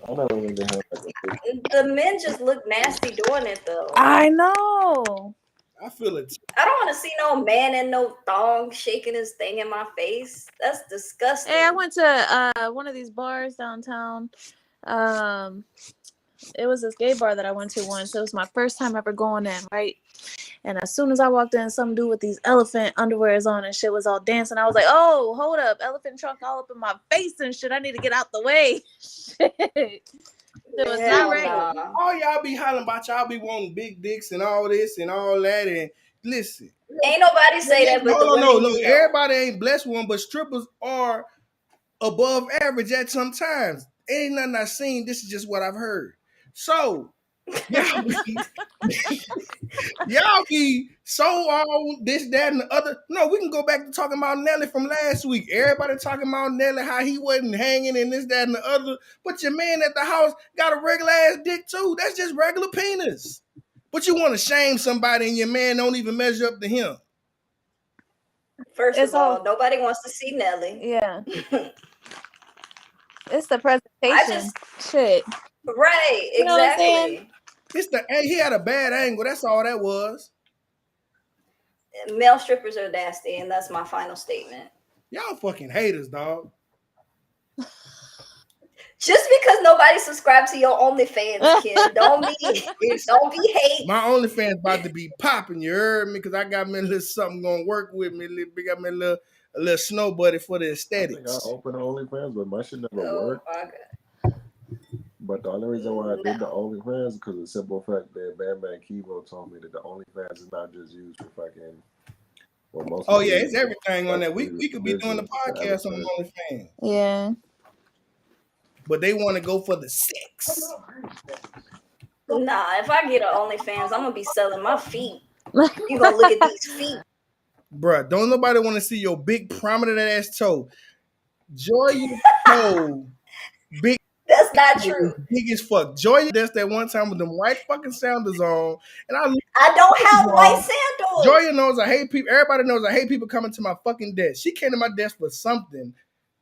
I never really had like a big. The men just look nasty doing it though. I know. I feel it. I don't want to see no man in no thong shaking his thing in my face. That's disgusting. Hey, I went to one of these bars downtown. It was this gay bar that I went to once. It was my first time ever going in, right? And as soon as I walked in, some dude with these elephant underwears on and shit was all dancing. I was like, oh, hold up. Elephant trunk all up in my face and shit. I need to get out the way. Shit. It was not right. Nah. All y'all be hollering about y'all be wanting big dicks and all this and all that. And listen. Ain't nobody say that but the women No. you know. Everybody ain't blessed one, but strippers are above average at some times. Ain't nothing I've seen. This is just what I've heard. So y'all be so all this, that, and the other. No, we can go back to talking about Nelly from last week. Everybody talking about Nelly, how he wasn't hanging and this, that, and the other. But your man at the house got a regular ass dick too. That's just regular penis. But you want to shame somebody and your man don't even measure up to him. First of all, nobody wants to see Nelly. Yeah. It's the presentation. Shit. Right, You know what I'm saying? exactly. He had a bad angle. That's all that was. Male strippers are nasty, and that's my final statement. Y'all fucking haters, dog. Just because nobody subscribed to your OnlyFans, kid, don't be hate. My OnlyFans about to be popping. You heard me? Because I got me a little something gonna work with me. Got me a little snow buddy for the aesthetics. I think I opened OnlyFans, but my shit never Oh worked. my god. But the only reason why I did the OnlyFans is because of the simple fact that Bam Kivo told me that the OnlyFans is not just used for fucking. Well, most it's everything on that. We could be doing the podcast on OnlyFans. Yeah. But they want to go for the sex. Nah, if I get an OnlyFans, I'm gonna be selling my feet. You gonna look at these feet. Bruh, don't nobody want to see your big prominent ass toe. Joy toe big. That's not true. Big as fuck. Joy that's that one time with them white fucking sandals on. And I don't have white sandals. Joya knows I hate people. Everybody knows I hate people coming to my fucking desk. She came to my desk for something.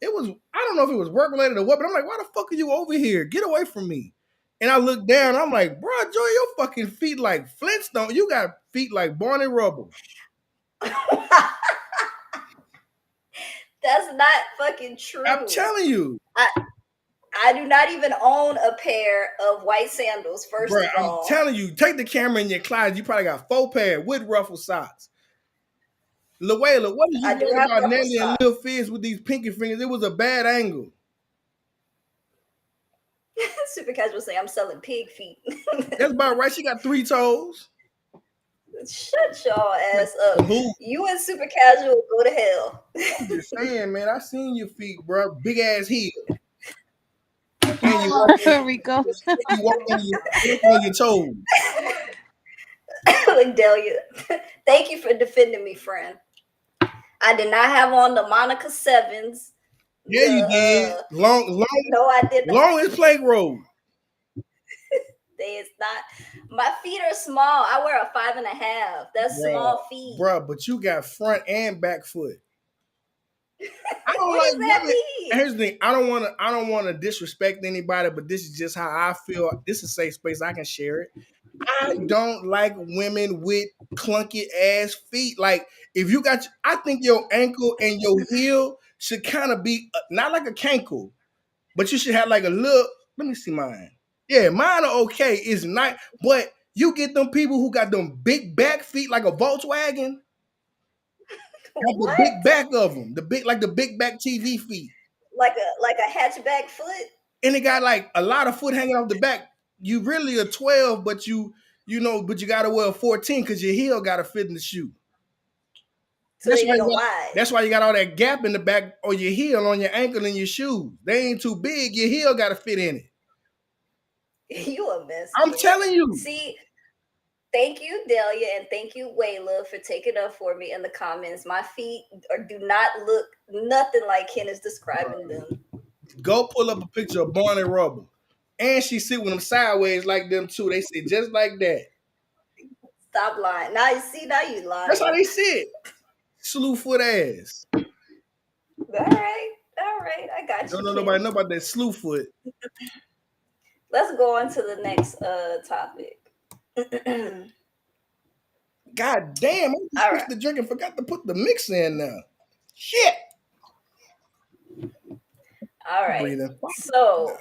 It was, I don't know if it was work related or what, but I'm like, why the fuck are you over here? Get away from me. And I look down, I'm like, bro, Joy, your fucking feet like Flintstone. You got feet like Barney Rubble. That's not fucking true. I'm telling you. I do not even own a pair of white sandals, first of all. I'm telling you, take the camera in your closet. You probably got 4 pairs with ruffled socks. LaWayla, what did you think about Nelly and Lil Fizz with these pinky fingers? It was a bad angle. Super Casual say I'm selling pig feet. That's about right. She got 3 toes. Shut y'all ass up. You and Super Casual go to hell. I'm just saying, man. I seen your feet, bro. Big ass heel. And you walk on your toes. Like Delia. Thank you for defending me, friend. I did not have on the Monica 7s. Yeah, you did. Long. No, I did not. Long as Plague Road. It's not. My feet are small. I wear a 5.5. That's small feet. Bruh, but you got front and back foot. I don't What like does that women. mean? Here's the thing. I don't want to disrespect anybody, but this is just how I feel. This is a safe space. I can share it. I don't like women with clunky ass feet. Like if you got, I think your ankle and your heel should kind of be not like a cankle, but you should have like a little. Let me see mine. Yeah, mine are okay. It's not, but you get them people who got them big back feet like a Volkswagen. Have the What? big back of them, the big like the big back TV feet, Like a hatchback foot? and it got like a lot of foot hanging off the back. You really a 12, but but you gotta wear a 14 because your heel gotta fit in the shoe. So That's they why need you a got, wide. that's why you got all that gap in the back or your heel on your ankle and your shoes. They ain't too big. Your heel gotta fit in it. You a mess, I'm kid. telling you. See, thank you, Delia, and thank you, Wayla, for taking up for me in the comments. My feet do not look nothing like Ken is describing them. Go pull up a picture of Barney Rubble. And she sit with them sideways like them too. They sit just like that. Stop lying. Now you see, now you That's how lying. they sit. Slew foot ass. All right, I got Don't you, know Ken. nobody know about that slew foot. Let's go on to the next topic. God damn, I just All fixed right. the drink and forgot to put the mix in now. Shit. All right. Breathing. So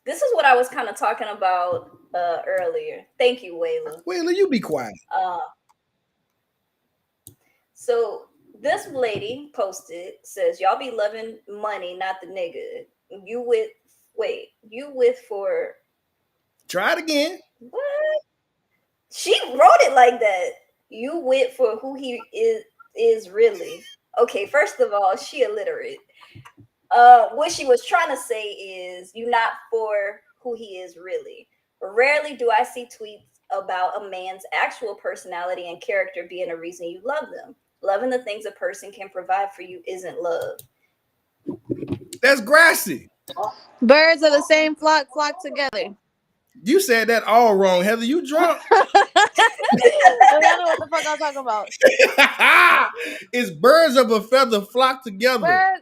this is what I was kind of talking about earlier. Thank you, Wayla. Well, you be quiet. Uh, so this lady posted says, "Y'all be loving money, not the nigga. You with for Try it again. what?" She wrote it like that. You with for who he is really. Okay, first of all, she illiterate. What she was trying to say is you not for who he is really. Rarely do I see tweets about a man's actual personality and character being a reason you love them. Loving the things a person can provide for you isn't love. That's grassy. Birds of the same flock flock together. You said that all wrong, Heather. You drunk? So y'all know what the fuck I'm talking about. It's birds of a feather flock together.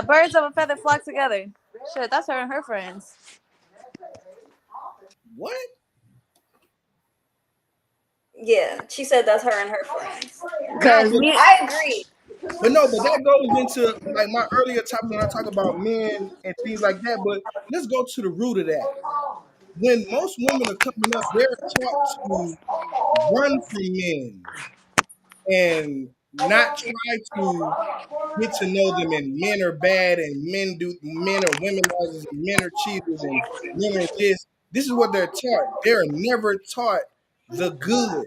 Birds of a feather flock together. Shit, that's her and her friends. What? Yeah, she said that's her and her friends. Nah, Cause me, I agree. but no, but that goes into like my earlier topic when I talk about men and things like that. But let's go to the root of that. When most women are coming up, they're taught to run from men and not try to get to know them. And men are bad, and men are womenizers, and men are cheaters, and men are this. This is what they're taught. They're never taught the good.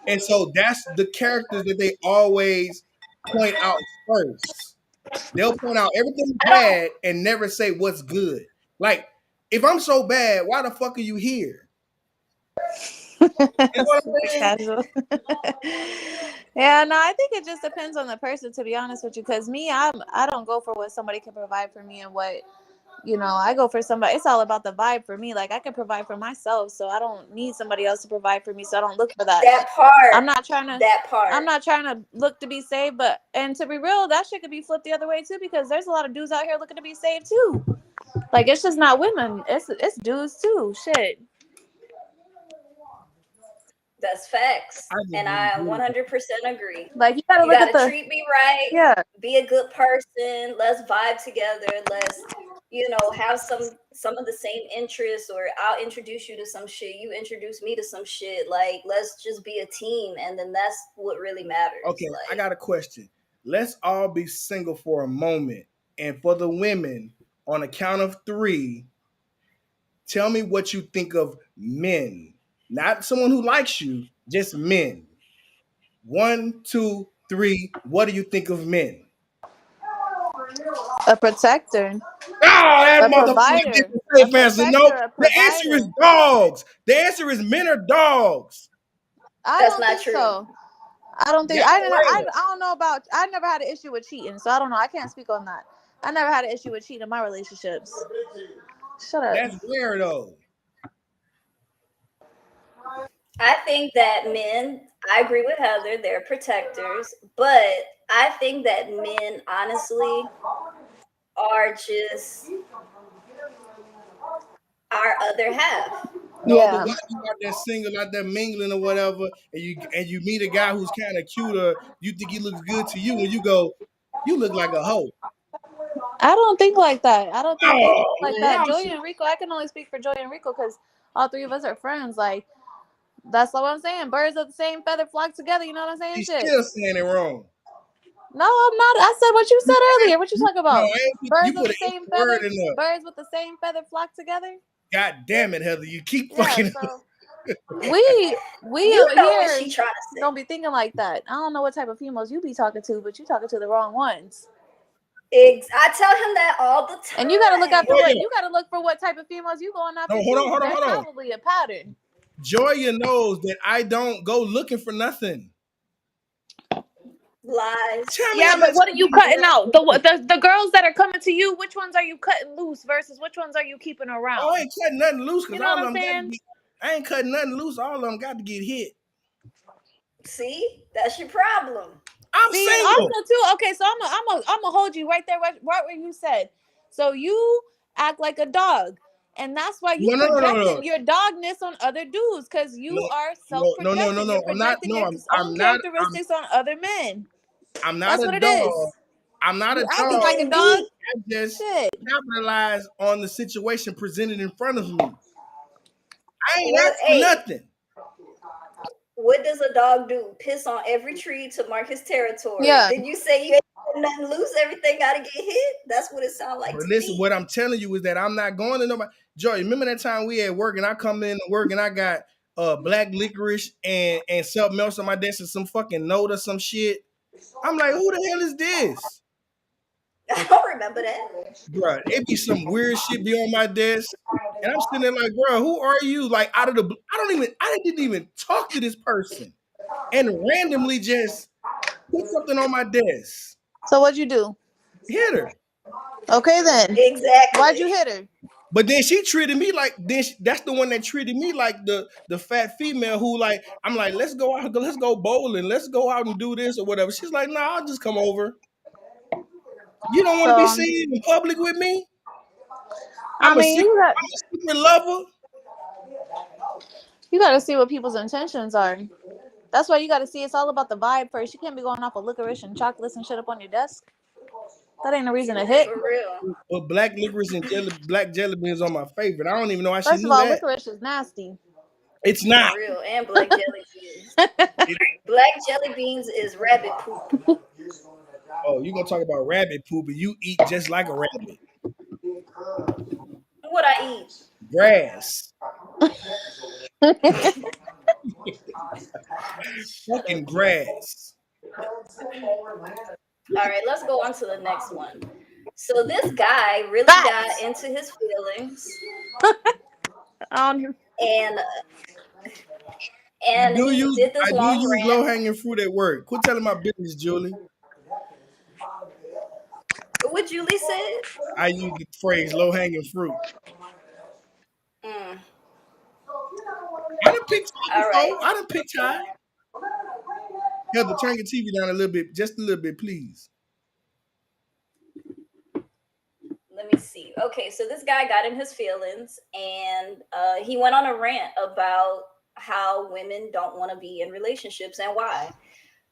And so that's the characters that they always point out first. They'll point out everything I don't bad and never say what's good. Like, if I'm so bad, why the fuck are you here? You know what super I'm saying? casual. Yeah, no, I think it just depends on the person. To be honest with you, because me, I don't go for what somebody can provide for me and what I go for somebody. It's all about the vibe for me. Like I can provide for myself, so I don't need somebody else to provide for me. So I don't look for that. that part. I'm not trying to. That part. I'm not trying to look to be saved, but and to be real, that shit could be flipped the other way too, because there's a lot of dudes out here looking to be saved too. Like it's just not women, it's dudes too. Shit. That's facts. I just And don't I agree. 100% agree. Like you gotta You look got at to the treat me right, yeah. be a good person, let's vibe together, let's have some of the same interests, or I'll introduce you to some shit, you introduce me to some shit. Like let's just be a team, and then that's what really matters. Okay, I Like got a question. Let's all be single for a moment. And for the women, on a count of three, tell me what you think of men. Not someone who likes you, just men. 1, 2, 3. What do you think of men? A protector. Oh, that A motherfucker provider. didn't A say fast protector, enough. a The answer is provider. dogs. The answer is men are dogs. I that's don't not think true. so. I don't think Goddamn right. I don't know about I never had an issue with cheating, so I don't know. I can't speak on that. I never had an issue with cheating in my relationships. Shut up. That's rare though. I think that men, I agree with Heather, they're protectors, but I think that men, honestly, are just our other half. No, but Yeah. what if you out there single, out there mingling or whatever, and you meet a guy who's kind of cute, or you think he looks good to you, and you go, you look like a hoe. I don't think like that. I don't think they think Oh like man, that. y'all Joey should, and Rico, I can only speak for Joey and Rico because all three of us are friends. Like, that's what I'm saying. Birds of the same feather flock together. You know what I'm saying? he's Shit. still saying it wrong. No, I'm not. I said what you said earlier. What you talking No, about? you Birds of put the an same extra word feather. in there. Birds with the same feather flock together. God damn it, Heather, you keep Yeah. fucking. So we You over know what she here trying to say. don't be thinking like that. I don't know what type of females you be talking to, but you talking to the wrong ones. I tell him that all the And you gotta look time. after what Joya, you gotta look for what type of females you going no, after hold on, too. hold on, There's hold on. probably a pattern. Joya knows that I don't go looking for nothing. Lies. Tell me Yeah, how but many what are times you you cutting heard out? The girls that are coming to you, which ones are you cutting loose versus which ones are you keeping oh, I around? ain't cutting nothing loose You because know all what of I'm them got to saying? get. I ain't cutting nothing loose. All of them got to get hit. See, that's your problem. I'm See, and single. also too. Okay, so I'm gonna hold you right there, right where you said. So you act like a dog, and that's why you No, no, no, no, no, projecting your dogness on other dudes, because you no, are no, no, no, no, self-projecting. You're no. I'm not. projecting No, your I'm own not. characteristics on other men. I'm not That's a what it dog. is. I'm not You a acting dog. like a dog. Indeed. I just Shit. capitalize on the situation presented in front of me. I ain't What? asked for Hey, nothing. what does a dog do? Piss on every tree to mark his territory. Yeah. Did you say you ain't putting nothing loose? Everything got to get hit. That's what it sounds like But to listen, me. what I'm telling you is that I'm not going to nobody. Joy, remember that time we at work and I come in to work and I got black licorice and something else on my desk and some fucking note or some shit. I'm like, who the hell is this? I don't remember that. Bruh, it be some weird shit be on my desk. And I'm sitting there like, bruh, who are you? Like out of the I didn't even talk to this person. And randomly just put something on my desk. So what'd you do? Hit her. Okay then. Why'd you Exactly. hit her? But then she treated me like that's the one that treated me like the fat female who like I'm like let's go out, let's go bowling, let's go out and do this or whatever. She's like, nah, I'll just come over. You don't want to be So seen in public with me. I mean, I'm a secret lover. you gotta see what people's intentions are. That's why you gotta see it's all about the vibe first. You can't be going off of licorice and chocolates and shit up on your desk. That ain't a reason to hit. For real. But black licorice and black jelly beans are my favorite. I don't even know why she First of knew all, that. licorice is nasty. It's For not. real. And black jelly beans. It- Black jelly beans is rabbit poop. oh, you gonna talk about rabbit poop and you eat just like a rabbit. What I eat? Grass. Shut up, Fucking Q. grass. All right, let's go on to the next one. So this guy really got Facts. into his feelings, Um, and he did this I do long use low rant. hanging fruit at work. Quit telling my business, Julie. What Julie said. I use the phrase low hanging fruit. Mm, I done picked high all right, before. I done picked high. Heather, turn your TV down a little bit, just a little bit, please. let me see. Okay, so this guy got in his feelings, and he went on a rant about how women don't want to be in relationships and why.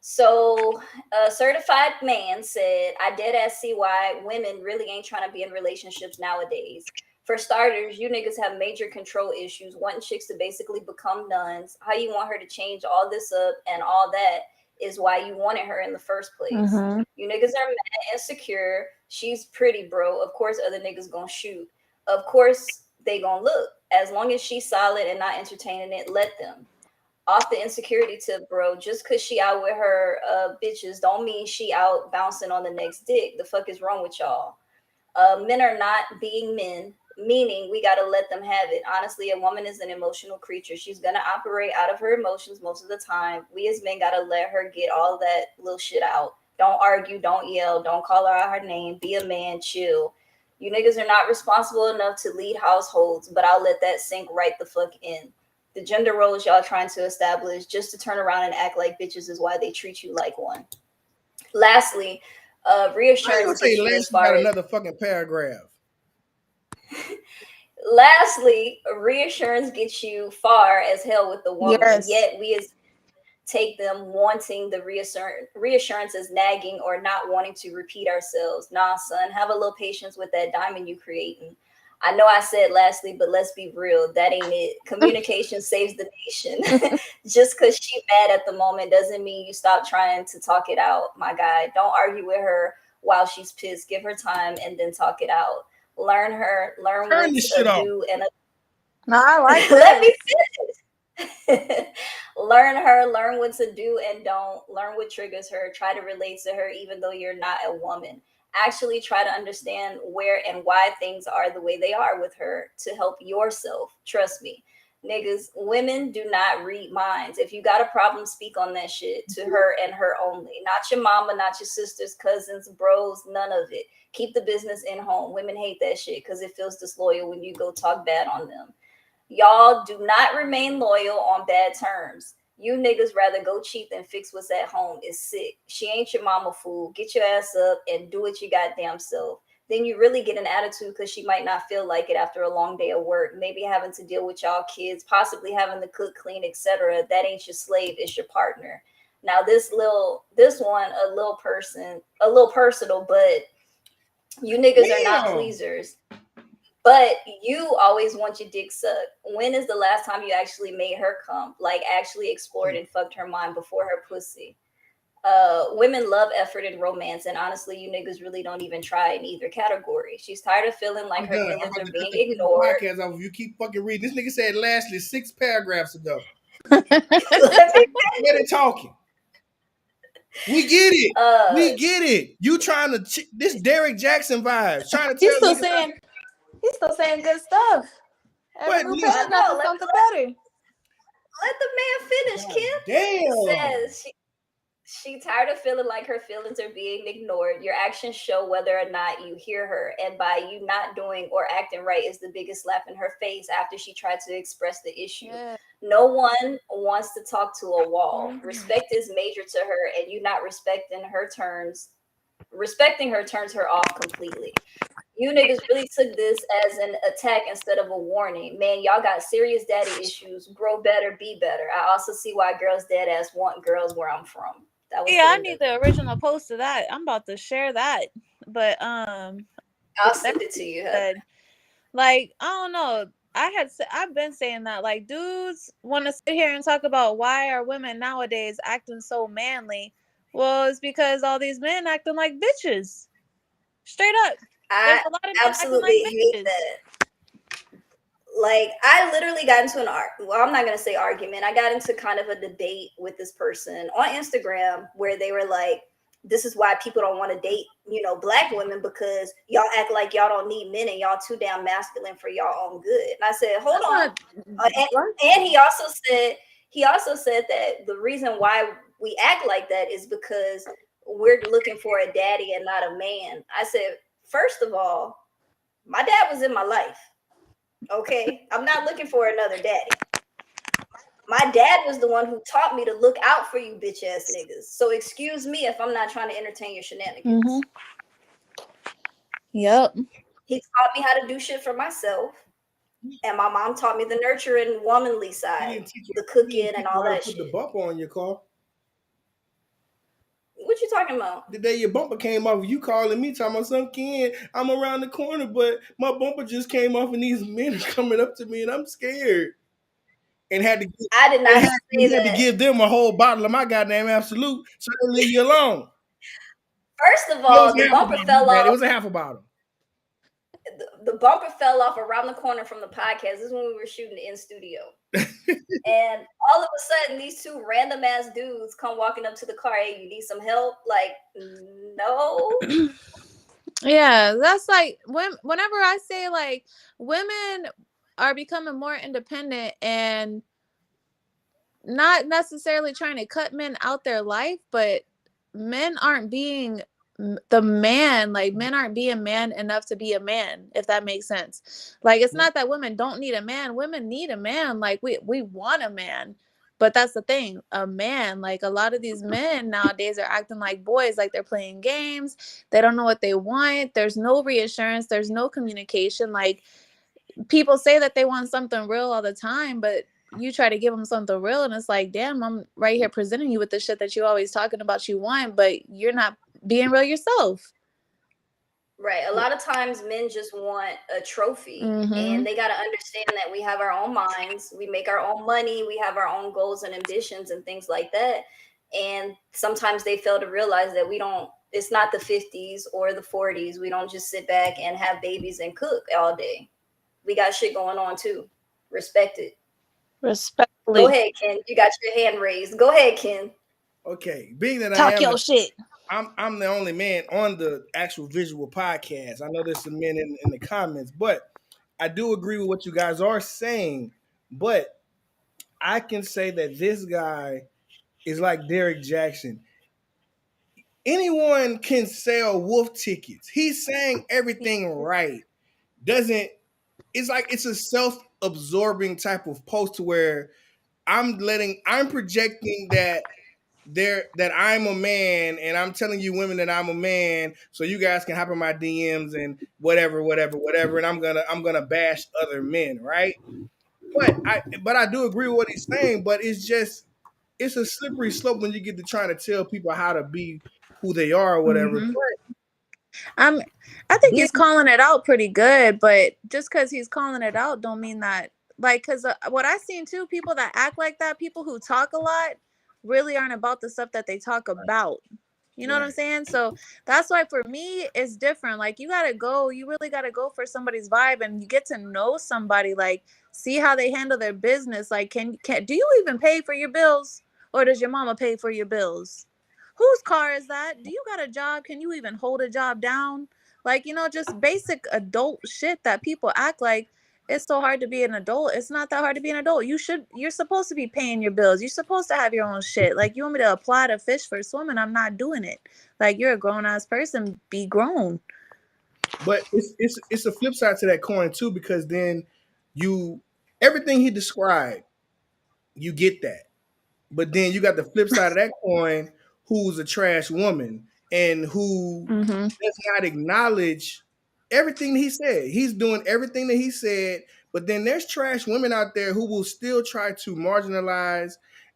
So, a certified man said, I dead ass see why women really ain't trying to be in relationships nowadays. For starters, you niggas have major control issues, wanting chicks to basically become nuns. How you want her to change all this up and all that is why you wanted her in the first place. mm-hmm. You niggas are mad and insecure. She's pretty, bro. Of course, other niggas gonna shoot. Of course, they gonna look. As long as she's solid and not entertaining it, let them off the insecurity tip, bro. Just cause she out with her bitches don't mean she out bouncing on the next dick. The fuck is wrong with y'all? Men are not being men, meaning we gotta let them have it. Honestly, a woman is an emotional creature. She's gonna operate out of her emotions most of the time. We as men gotta let her get all that little shit out. Don't argue, don't yell, don't call her out her name. Be a man, chill. You niggas are not responsible enough to lead households, but I'll let that sink right the fuck in. The gender roles y'all trying to establish just to turn around and act like bitches is why they treat you like one. Lastly, I ain't reassurance gonna say gets you as last. You far got as another fucking paragraph. lastly, reassurance gets you far as hell with the woman. Yes. Yet we as take them wanting the reassurance as nagging or not wanting to repeat ourselves. Nah, son, have a little patience with that diamond you creating. I know I said lastly, but let's be real. That ain't it. Communication saves the nation. Just because she mad at the moment doesn't mean you stop trying to talk it out, my guy. Don't argue with her while she's pissed. Give her time and then talk it out. Learn Turn when this shit to off. do and No, I like let me this. finish. Learn what to do and don't. Learn what triggers her. Try to relate to her, even though you're not a woman. Actually, try to understand where and why things are the way they are with her to help yourself. Trust me. Niggas, women do not read minds. If you got a problem, speak on that shit to her and her only. Not your mama, not your sisters, cousins, bros, none of it. Keep the business in home. Women hate that shit because it feels disloyal when you go talk bad on them. Y'all do not remain loyal on bad terms. You niggas rather go cheat than fix what's at home is sick. She ain't your mama fool. Get your ass up and do it your goddamn self. Then you really get an attitude because she might not feel like it after a long day of work, maybe having to deal with y'all kids, possibly having to cook, clean, etc. That ain't your slave, it's your partner. Now this one, a little personal, but you niggas are not Damn. pleasers. But you always want your dick sucked. When is the last time you actually made her come? Like actually explored and fucked her mind before her pussy? Women love effort and romance, and honestly, you niggas really don't even try in either category. She's tired of feeling like I'm her done. I'm feelings about are to cut being the ignored. podcast off if you keep fucking reading. This nigga said lastly 6 paragraphs ago. Let me Let it talking. We get it. uh We get it. You trying to this Derek Jackson vibes. Trying to He's tell still niggas. saying good stuff. Every But new listen, I paragraph know. is something better. Let the man finish, God Kim. damn. Says she tired of feeling like her feelings are being ignored. Your actions show whether or not you hear her. And by you not doing or acting right is the biggest slap in her face after she tried to express the issue. Yeah. No one wants to talk to a wall. Mhm. Respect is major to her, and you not respecting her turns her off completely. You niggas really took this as an attack instead of a warning. Man, y'all got serious daddy issues. Grow better, be better. I also see why girls dead ass want girls where I'm from. That was Yeah, the I end need of it. the original post of that. I'm about to share that. But I'll that send it to you, Heather. said, like, I don't know. I've been saying that, like, dudes want to sit here and talk about why are women nowadays acting so manly. Well, it's because all these men acting like bitches. Straight up. There's I a lot of men acting like absolutely hate bitches. that. Like, I literally got into I'm not gonna say argument. I got into kind of a debate with this person on Instagram where they were like, this is why people don't want to date, black women, because y'all act like y'all don't need men and y'all too damn masculine for y'all own good. And I said, hold That's on. not what? And he also said that the reason why we act like that is because we're looking for a daddy and not a man. I said, first of all, my dad was in my life. Okay, I'm not looking for another daddy. My dad was the one who taught me to look out for you bitch ass niggas. So excuse me if I'm not trying to entertain your shenanigans. Mm-hmm. Yep. He taught me how to do shit for myself. And my mom taught me the nurturing womanly He side, didn't teach you. the He cooking didn't and teach you all how to that put the shit. bumper on your car. What you talking about? The day your bumper came off, you calling me talking about some kid. I'm around the corner, but my bumper just came off, and these men are coming up to me, and I'm scared. And had to give, I did and not say had to that. give them a whole bottle of my goddamn Absolute, so they leave you alone. First of No, it was all, the half a bumper bottle. fell It off. was a half a bottle. The bumper fell off around the corner from the podcast. This is when we were shooting in studio. And all of a sudden, these two random ass dudes come walking up to the car. Hey, you need some help? Like, no. Yeah, that's like whenever I say, like, women are becoming more independent and not necessarily trying to cut men out their life, but men aren't being the man, like, men aren't being man enough to be a man, if that makes sense. Like, it's not that women don't need a man. Women need a man. Like, we want a man, But that's the thing. A man, like a lot of these men nowadays are acting like boys, like they're playing games. They don't know what they want. There's no reassurance. There's no communication. Like people say that they want something real all the time, but you try to give them something real and it's like, damn, I'm right here presenting you with the shit that you always talking about you want, but you're not being real yourself. Right. A lot of times men just want a trophy, Mm-hmm. and they got to understand that we have our own minds, we make our own money, we have our own goals and ambitions and things like that. And sometimes they fail to realize that we don't, it's not the 50s or the 40s. We don't just sit back and have babies and cook all day. We got shit going on too. Respect it. Respectfully. Go ahead, Ken. You got your hand raised. Go ahead, Ken. Okay, being that Talk your shit. I'm the only man on the actual visual podcast. I know there's some men in the comments, but I do agree with what you guys are saying. But I can say that this guy is like Derek Jackson. Anyone can sell wolf tickets. He's saying everything right. Doesn't It's like it's a self-absorbing type of post to where I'm projecting that I'm a man and I'm telling you women that I'm a man so you guys can hop in my DMs and whatever and I'm gonna bash other men, right? But I do agree with what he's saying, but it's a slippery slope when you get to trying to tell people how to be who they are or whatever. Mm-hmm. But I think he's calling it out pretty good, but just because he's calling it out don't mean that, like, because what I've seen too, people that act like that, people who talk a lot, really aren't about the stuff that they talk about. You know what I'm saying? So that's why for me, it's different. Like you really gotta go for somebody's vibe and you get to know somebody, like see how they handle their business. Like, can do you even pay for your bills, or does your mama pay for your bills? Whose car is that? Do you got a job? Can you even hold a job down? Like, just basic adult shit that people act like it's so hard to be an adult. It's not that hard to be an adult. You're supposed to be paying your bills. You're supposed to have your own shit. Like, you want me to apply to fish for swimming? I'm not doing it. Like, you're a grown ass person. Be grown. But it's a flip side to that coin too, because then everything he described, you get that. But then you got the flip side of that coin, who's a trash woman and who does not acknowledge everything he said. He's doing everything that he said, but then there's trash women out there who will still try to marginalize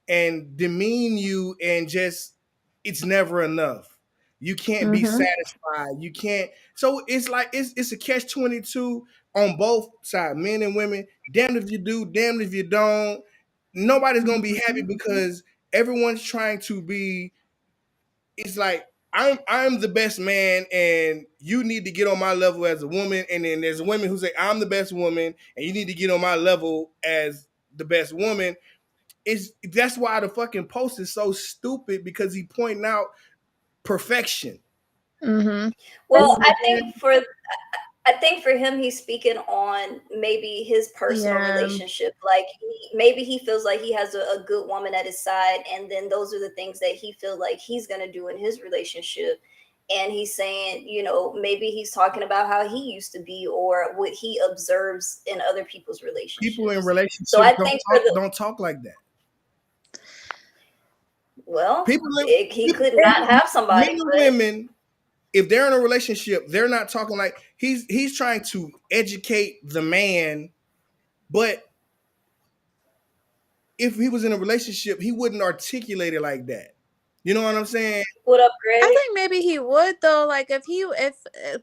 and demean you, and just it's never enough. You can't be satisfied. You can't. So it's like it's a catch-22 on both sides, men and women. Damned if you do, damned if you don't. Nobody's gonna be happy because everyone's trying to be. It's like I'm the best man, and you need to get on my level as a woman. And then there's women who say I'm the best woman, and you need to get on my level as the best woman. That's why the fucking post is so stupid, because he pointing out perfection. Well, I think for him, he's speaking on maybe his personal relationship. Like maybe he feels like he has a good woman at his side, and then those are the things that he feels like he's gonna do in his relationship. And he's saying, maybe he's talking about how he used to be or what he observes in other people's relationships. People in relationships don't talk like that. Well, he could not have somebody. Men and women, if they're in a relationship, they're not talking like he's trying to educate the man, but if he was in a relationship, he wouldn't articulate it like that. You know what I'm saying? What up, Greg? I think maybe he would though. Like if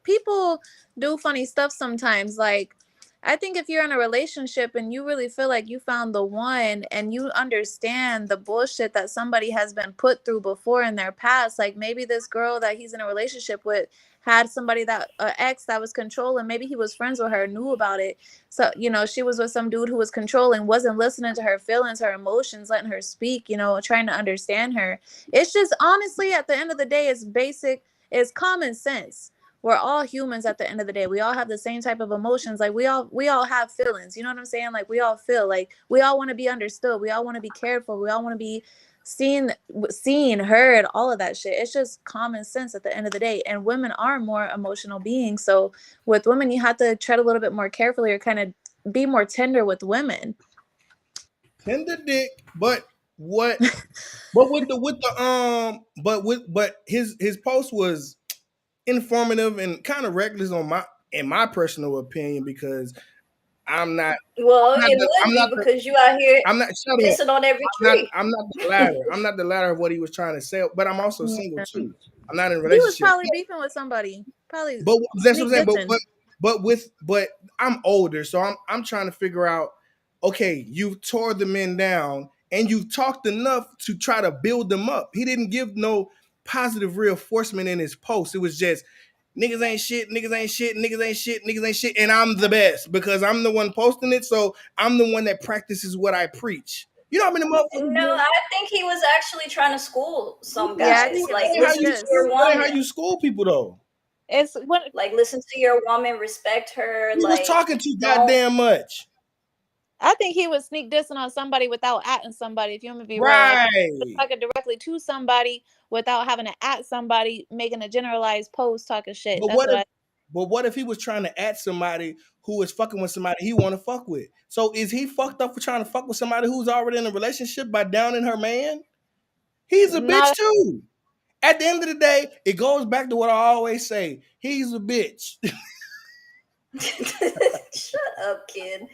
people do funny stuff sometimes, like I think if you're in a relationship and you really feel like you found the one and you understand the bullshit that somebody has been put through before in their past, like maybe this girl that he's in a relationship with had somebody that ex that was controlling. Maybe he was friends with her, knew about it. So, she was with some dude who was controlling, wasn't listening to her feelings, her emotions, letting her speak, trying to understand her. It's just honestly, at the end of the day, it's basic, it's common sense. We're all humans at the end of the day. We all have the same type of emotions. Like we all have feelings. You know what I'm saying? Like we all feel like we all want to be understood. We all want to be cared for. We all want to be seen, heard, all of that shit. It's just common sense at the end of the day. And women are more emotional beings. So with women, you have to tread a little bit more carefully or kind of be more tender with women. Tender dick, but What? But but his post was informative and kind of reckless in my personal opinion, because I'm not Well, I'm not it the, would I'm be not the, because you out here I'm not shut up. pissing on every tree. I'm not the latter. I'm not the latter of what he was trying to say. But I'm also single Yeah. too. I'm not in a He was relationship. probably beefing with somebody. Probably But that's what I'm sneak saying. dissing. But I'm older, so I'm trying to figure out. Okay, you've tore the men down, and you've talked enough to try to build them up. He didn't give no positive reinforcement in his post. It was just niggas ain't shit, niggas ain't shit, niggas ain't shit, niggas ain't shit, and I'm the best because I'm the one posting it. So I'm the one that practices what I preach. You know how many motherfuckers? No, I think he was actually trying to school some Yeah, I guys. think it Like, was That sneak ain't listen to your diss. woman. how you school people though. It's when Like, listen to your woman, respect her. He was Like, talking too don't. goddamn much. I think he was sneak dissing on somebody without atting somebody. If you want me to be real, like Right. talking directly to somebody without having to at somebody, making a generalized post talking shit. But That's what what if I. but what if he was trying to at somebody who is fucking with somebody he want to fuck with? So is he fucked up for trying to fuck with somebody who's already in a relationship by downing her man? He's a bitch Not. too. At the end of the day, it goes back to what I always say. He's a bitch. Shut up, kid.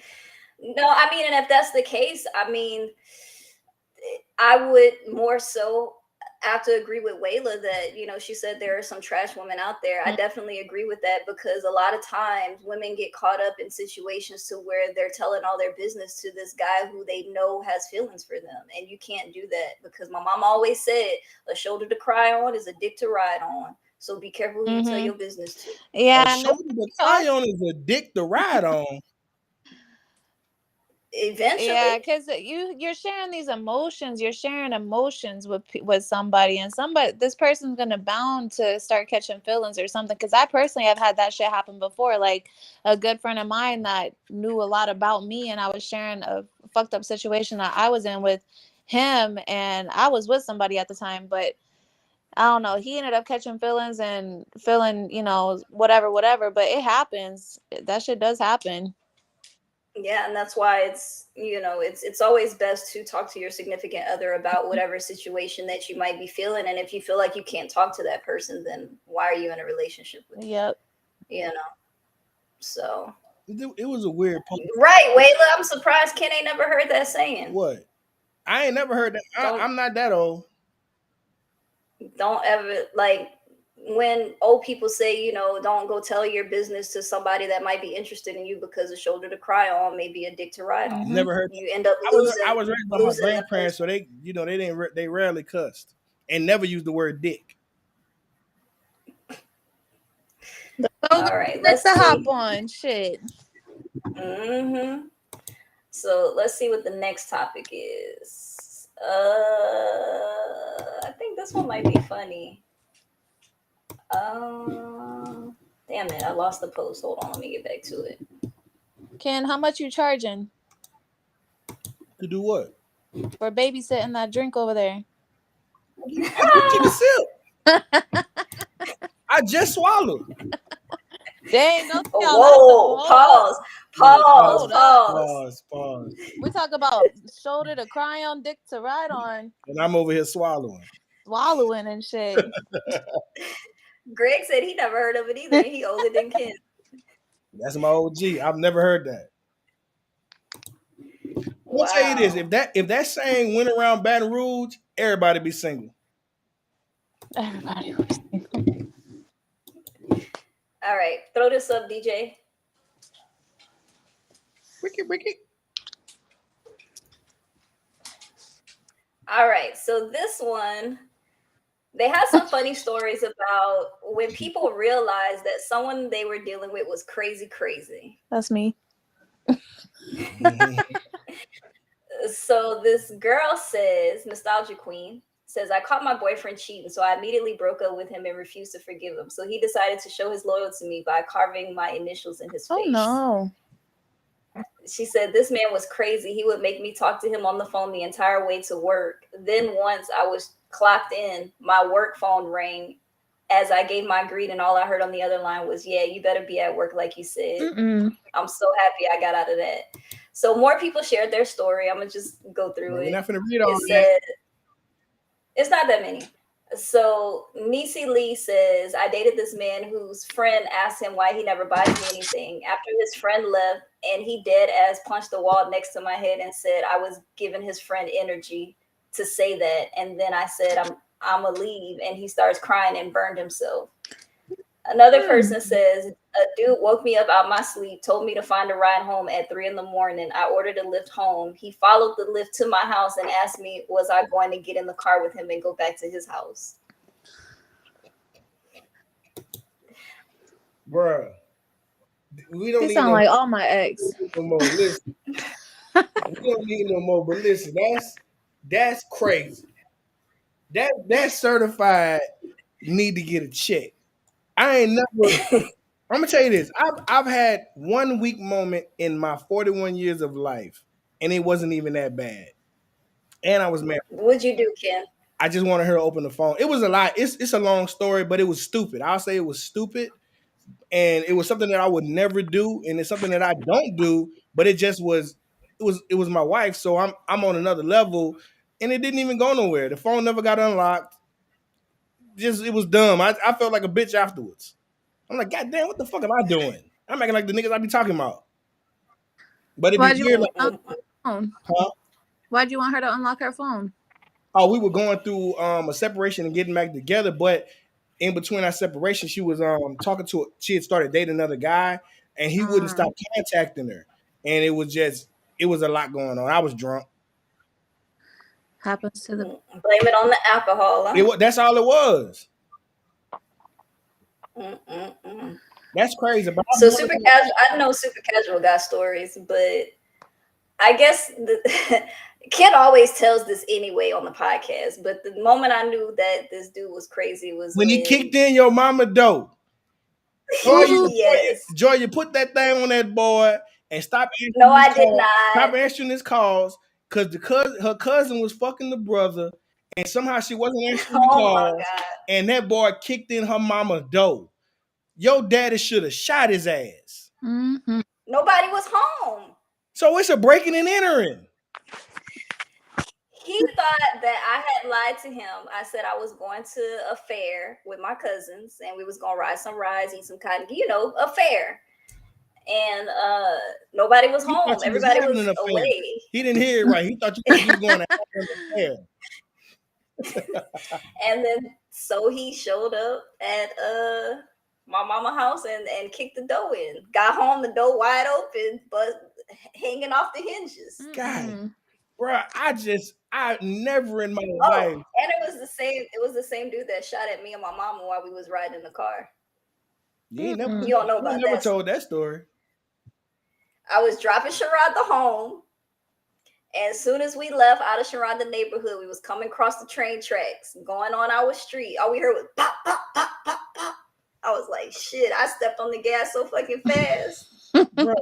No, I mean, and if that's the case, I mean, I would more so have to agree with Wayla that, she said there are some trash women out there. I definitely agree with that because a lot of times women get caught up in situations to where they're telling all their business to this guy who they know has feelings for them. And you can't do that because my mom always said a shoulder to cry on is a dick to ride on. So be careful who you tell your business to. A Yeah, and shoulder to cry on is a dick to ride on. Eventually. yeah, because you're sharing these emotions. You're sharing emotions with somebody, and this person's gonna bound to start catching feelings or something. Because I personally have had that shit happen before. Like a good friend of mine that knew a lot about me, and I was sharing a fucked up situation that I was in with him, and I was with somebody at the time, but I don't know. He ended up catching feelings and feeling, whatever. But it happens. That shit does happen. Yeah, and that's why it's always best to talk to your significant other about whatever situation that you might be feeling. And if you feel like you can't talk to that person, then why are you in a relationship with them? Yep. So It was a weird post. right, Wayla, I'm surprised Ken ain't never heard that saying. What? I ain't never heard that. Don't I'm not that old. don't ever like when old people say, don't go tell your business to somebody that might be interested in you because a shoulder to cry on may be a dick to ride on. Never heard that. You end up I was raised by my losing the grandparents, so person. they rarely cussed and never used the word dick. All right, Let's let's hop see. on shit. So let's see what the next topic is. I think this one might be funny. Damn it, I lost the post. Hold on, let me get back to it. Ken, how much you charging To do what? for babysitting that drink over there? I took a sip. I just swallowed. Dang, don't y'all let Whoa, pause, Hold up. Pause. We talk about shoulder to cry on, dick to ride on, And I'm over here swallowing. swallowing and shit. Greg said he never heard of it either, and he older than Ken. That's my OG. I've never heard that. Let me tell you this: Wow. if that saying went around Baton Rouge, everybody be single. Everybody was All right, throw this up, DJ. Ricky. All right, so this one, they had some funny stories about when people realized that someone they were dealing with was crazy. That's me. So this girl says, Nostalgia Queen says, I caught my boyfriend cheating, so I immediately broke up with him and refused to forgive him. So he decided to show his loyalty to me by carving my initials in his face. Oh no. She said, this man was crazy. He would make me talk to him on the phone the entire way to work. Then once I was clocked in, my work phone rang. As I gave my greeting, all I heard on the other line was, yeah, you better be at work like you said. Mm-mm. I'm so happy I got out of that. So more people shared their story. I'm gonna just go through We're it. not finna read all It that. said it's not that many. So Nisi Lee says, I dated this man whose friend asked him why he never buys me anything. After his friend left and he dead ass punched the wall next to my head and said I was giving his friend energy to say that. And then I said, I'm a leave, and he starts crying and burned himself. Another person says, a dude woke me up out my sleep, told me to find a ride home at 3 a.m. I ordered a lift home. He followed the lift to my house and asked me, was I going to get in the car with him and go back to his house? Bruh. We don't They need sound no, like all my ex. no more. Listen. We don't need no more. But listen, that's crazy. That certified need to get a check. I ain't never. I'm gonna tell you this. I've had one weak moment in my 41 years of life, and it wasn't even that bad. And I was married. What'd you do, Ken? I just wanted her to open the phone. It was a lot. It's a long story, but it was stupid. I'll say it was stupid, and it was something that I would never do, and it's something that I don't do. But it just was. It was my wife, so I'm on another level, and it didn't even go nowhere. The phone never got unlocked. Just it was dumb. I felt like a bitch afterwards. I'm like, God damn, what the fuck am I doing? I'm acting like the niggas I be talking about. But it'd be Why'd you weird, like, unlock her phone? huh? Why'd you want her to unlock her phone? Oh, we were going through a separation and getting back together, but in between our separation, she was talking to she had started dating another guy, and he wouldn't stop contacting her, and it was a lot going on. I was drunk. Happens to the Blame it on the alcohol, huh? That's all it was. Mm-mm-mm. That's crazy. But So super casual. I know super casual got stories, but I guess Ken always tells this anyway on the podcast. But the moment I knew that this dude was crazy was when he when kicked in your mama door. yes. Joy, you put that thing on that boy and stop No, answering his I did calls. Stop not. answering his calls because her cousin was fucking the brother, and somehow she wasn't answering the Oh my calls, god. and that boy kicked in her mama's door. Your daddy should have shot his ass. Mm-hmm. Nobody was home. So it's a breaking and entering. He thought that I had lied to him. I said I was going to a fair with my cousins and we was gonna ride some rides, eat some cotton, a fair. And nobody was He thought home. you was Everybody having was an affair. away. He didn't hear it right. He thought you was going to have an affair. And then so he showed up at my mama house and kicked the door in. Got home, the door wide open, but hanging off the hinges. God, bro, I never in my Oh, life. and it was the same dude that shot at me and my mama while we was riding in the car. You You don't know about never that. told that story. I was dropping Sherrod home. And as soon as we left out of Sharonda neighborhood, we was coming across the train tracks, going on our street. All we heard was pop, pop, pop, pop, pop. I was like, shit, I stepped on the gas so fucking fast. Bro,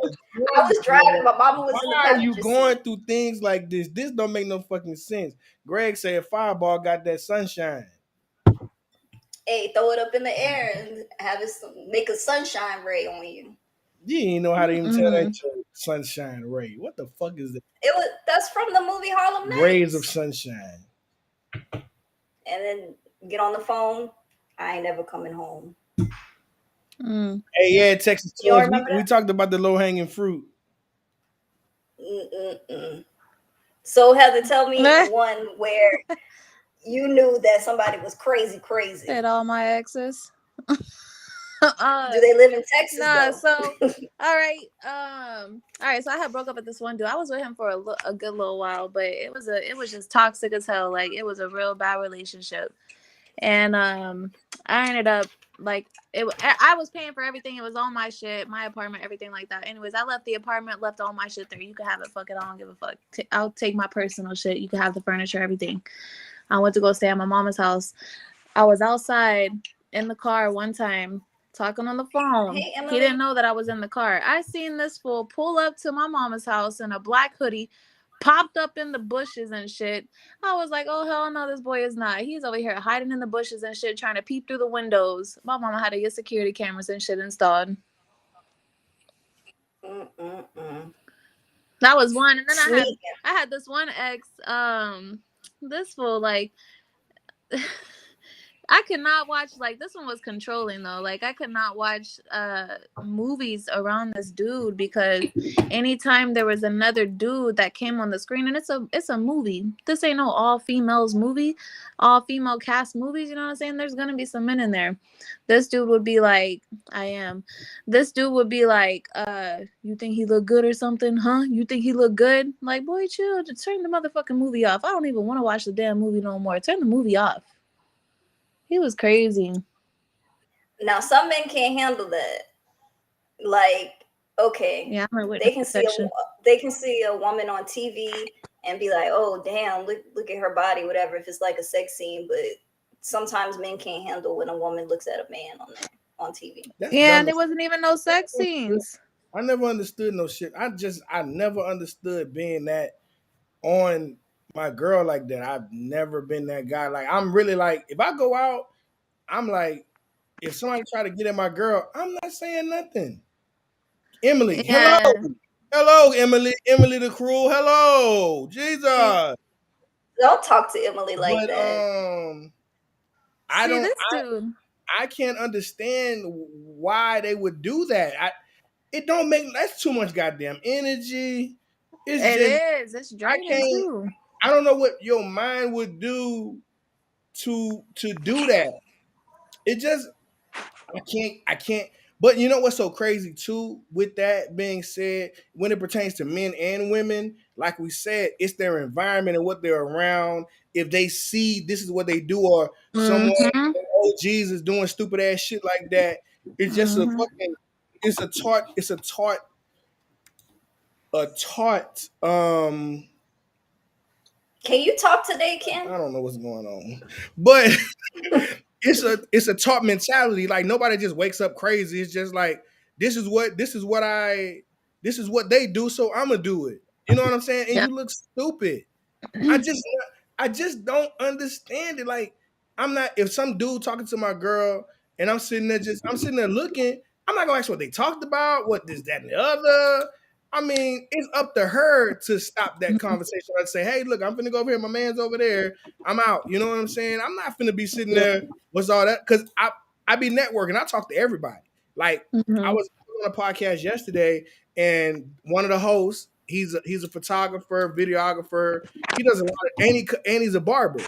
I was driving, my mama was in the why are you passenger going seat. through things like this? This don't make no fucking sense. Greg said Fireball got that sunshine. Hey, throw it up in the air and have it make a sunshine ray on you. You didn't know how to even tell that joke. Sunshine Ray. What the fuck is that? That's from the movie Harlem Nights. Rays of sunshine. And then get on the phone. I ain't never coming home. Hey, yeah, Texas. You don't remember We talked about the low hanging fruit. So Heather, tell me one where you knew that somebody was crazy. Said all my exes. Do they live in Texas? Nah, though? so all right. So I had broke up with this one dude. I was with him for a good little while, but it was just toxic as hell. Like it was a real bad relationship. And I ended up like I was paying for everything. It was all my shit, my apartment, everything like that. Anyways, I left the apartment, left all my shit there. You can have it, fuck it, I don't give a fuck. I'll take my personal shit. You can have the furniture, everything. I went to go stay at my mama's house. I was outside in the car one time talking on the phone. Hey, he didn't know that I was in the car. I seen this fool pull up to my mama's house in a black hoodie, popped up in the bushes and shit. I was like, oh, hell no, this boy is not. He's over here hiding in the bushes and shit, trying to peep through the windows. My mama had to get security cameras and shit installed. That was one, and then Sneaking. I had this one ex. This fool like. I could not watch, like, this one was controlling though. Like, I could not watch movies around this dude because anytime there was another dude that came on the screen, and it's a movie. This ain't no all females movie, all female cast movies. You know what I'm saying? There's gonna be some men in there. This dude would be like, I am. This dude would be like, you think he look good or something, huh? You think he look good? Like, boy, chill. Just turn the motherfucking movie off. I don't even want to watch the damn movie no more. Turn the movie off. He was crazy. Now some men can't handle that. Like, okay, Yeah, I'm a they can witness see section. a woman on TV and be like, oh damn, look at her body, whatever. If it's like a sex scene, but sometimes men can't handle when a woman looks at a man on TV. That's Yeah, dumb. and there wasn't even no sex scenes. I never understood no shit. I never understood being that on my girl like that. I've never been that guy. Like, I'm really like, if I go out, I'm like, if somebody try to get at my girl, I'm not saying nothing. Emily, hello. Yeah. Hello, Emily. Emily the Cruel. Hello. Jesus. Don't talk to Emily like But that. I See, don't this dude. I can't understand why they would do that. It don't make, that's too much goddamn energy. It's It just, is. It's I draining can't, too. I don't know what your mind would do to do that. It just, I can't. But you know what's so crazy too? With that being said, when it pertains to men and women, like we said, it's their environment and what they're around. If they see this is what they do, or someone, Mm-hmm. oh Jesus, doing stupid ass shit like that, it's just a Mm-hmm. fucking, it's a taught. Can you talk today, Ken? I don't know what's going on, but it's a taught mentality. Like, nobody just wakes up crazy. It's just like, this is what they do, so I'm gonna do it. You know what I'm saying? And Yep. you look stupid. I just don't understand it. Like, I'm not, if some dude talking to my girl and I'm sitting there looking, I'm not gonna ask what they talked about, what this, that, and the other. I mean, it's up to her to stop that conversation. I'd say, hey, look, I'm finna go over here. My man's over there. I'm out. You know what I'm saying? I'm not finna be sitting there. What's all that? Because I be networking. I talk to everybody. Like, I Mm-hmm. was on a podcast yesterday, and one of the hosts, he's a photographer, videographer. He does a lot of, and he's a barber.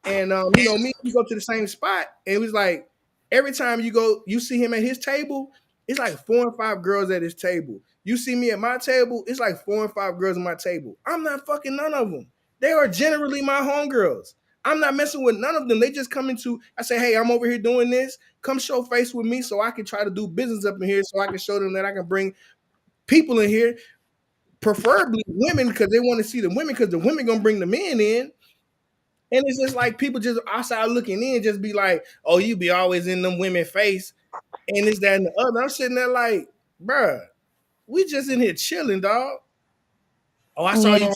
And we go to the same spot, and it was like, every time you go, you see him at his table, it's like 4 and 5 girls at his table. You see me at my table, it's like 4 and 5 girls at my table. I'm not fucking none of them. They are generally my homegirls. I'm not messing with none of them. They just come into, I say, hey, I'm over here doing this. Come show face with me so I can try to do business up in here, so I can show them that I can bring people in here, preferably women, because they want to see the women, because the women gonna bring the men in. And it's just like, people just outside looking in, just be like, oh, you be always in them women face, and it's that and the other. I'm sitting there like, bruh, we just in here chilling, dog. Oh, Yeah.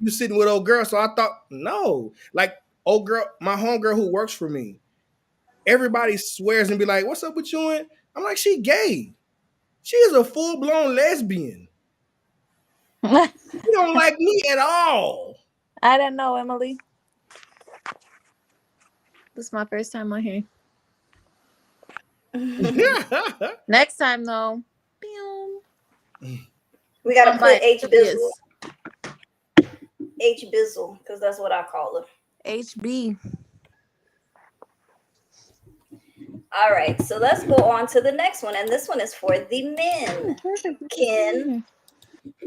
you sitting with old girl, so I thought, no. Like, old girl, my homegirl who works for me, everybody swears and be like, what's up with you? And I'm like, she gay. She is a full-blown lesbian. She don't like me at all. I don't know, Emily. This is my first time on here. Next time though, pew. We gotta I'm put like, H yes. Bizzle. H Bizzle, because that's what I call her. HB. All right, so let's go on to the next one, and this one is for the men. Ken.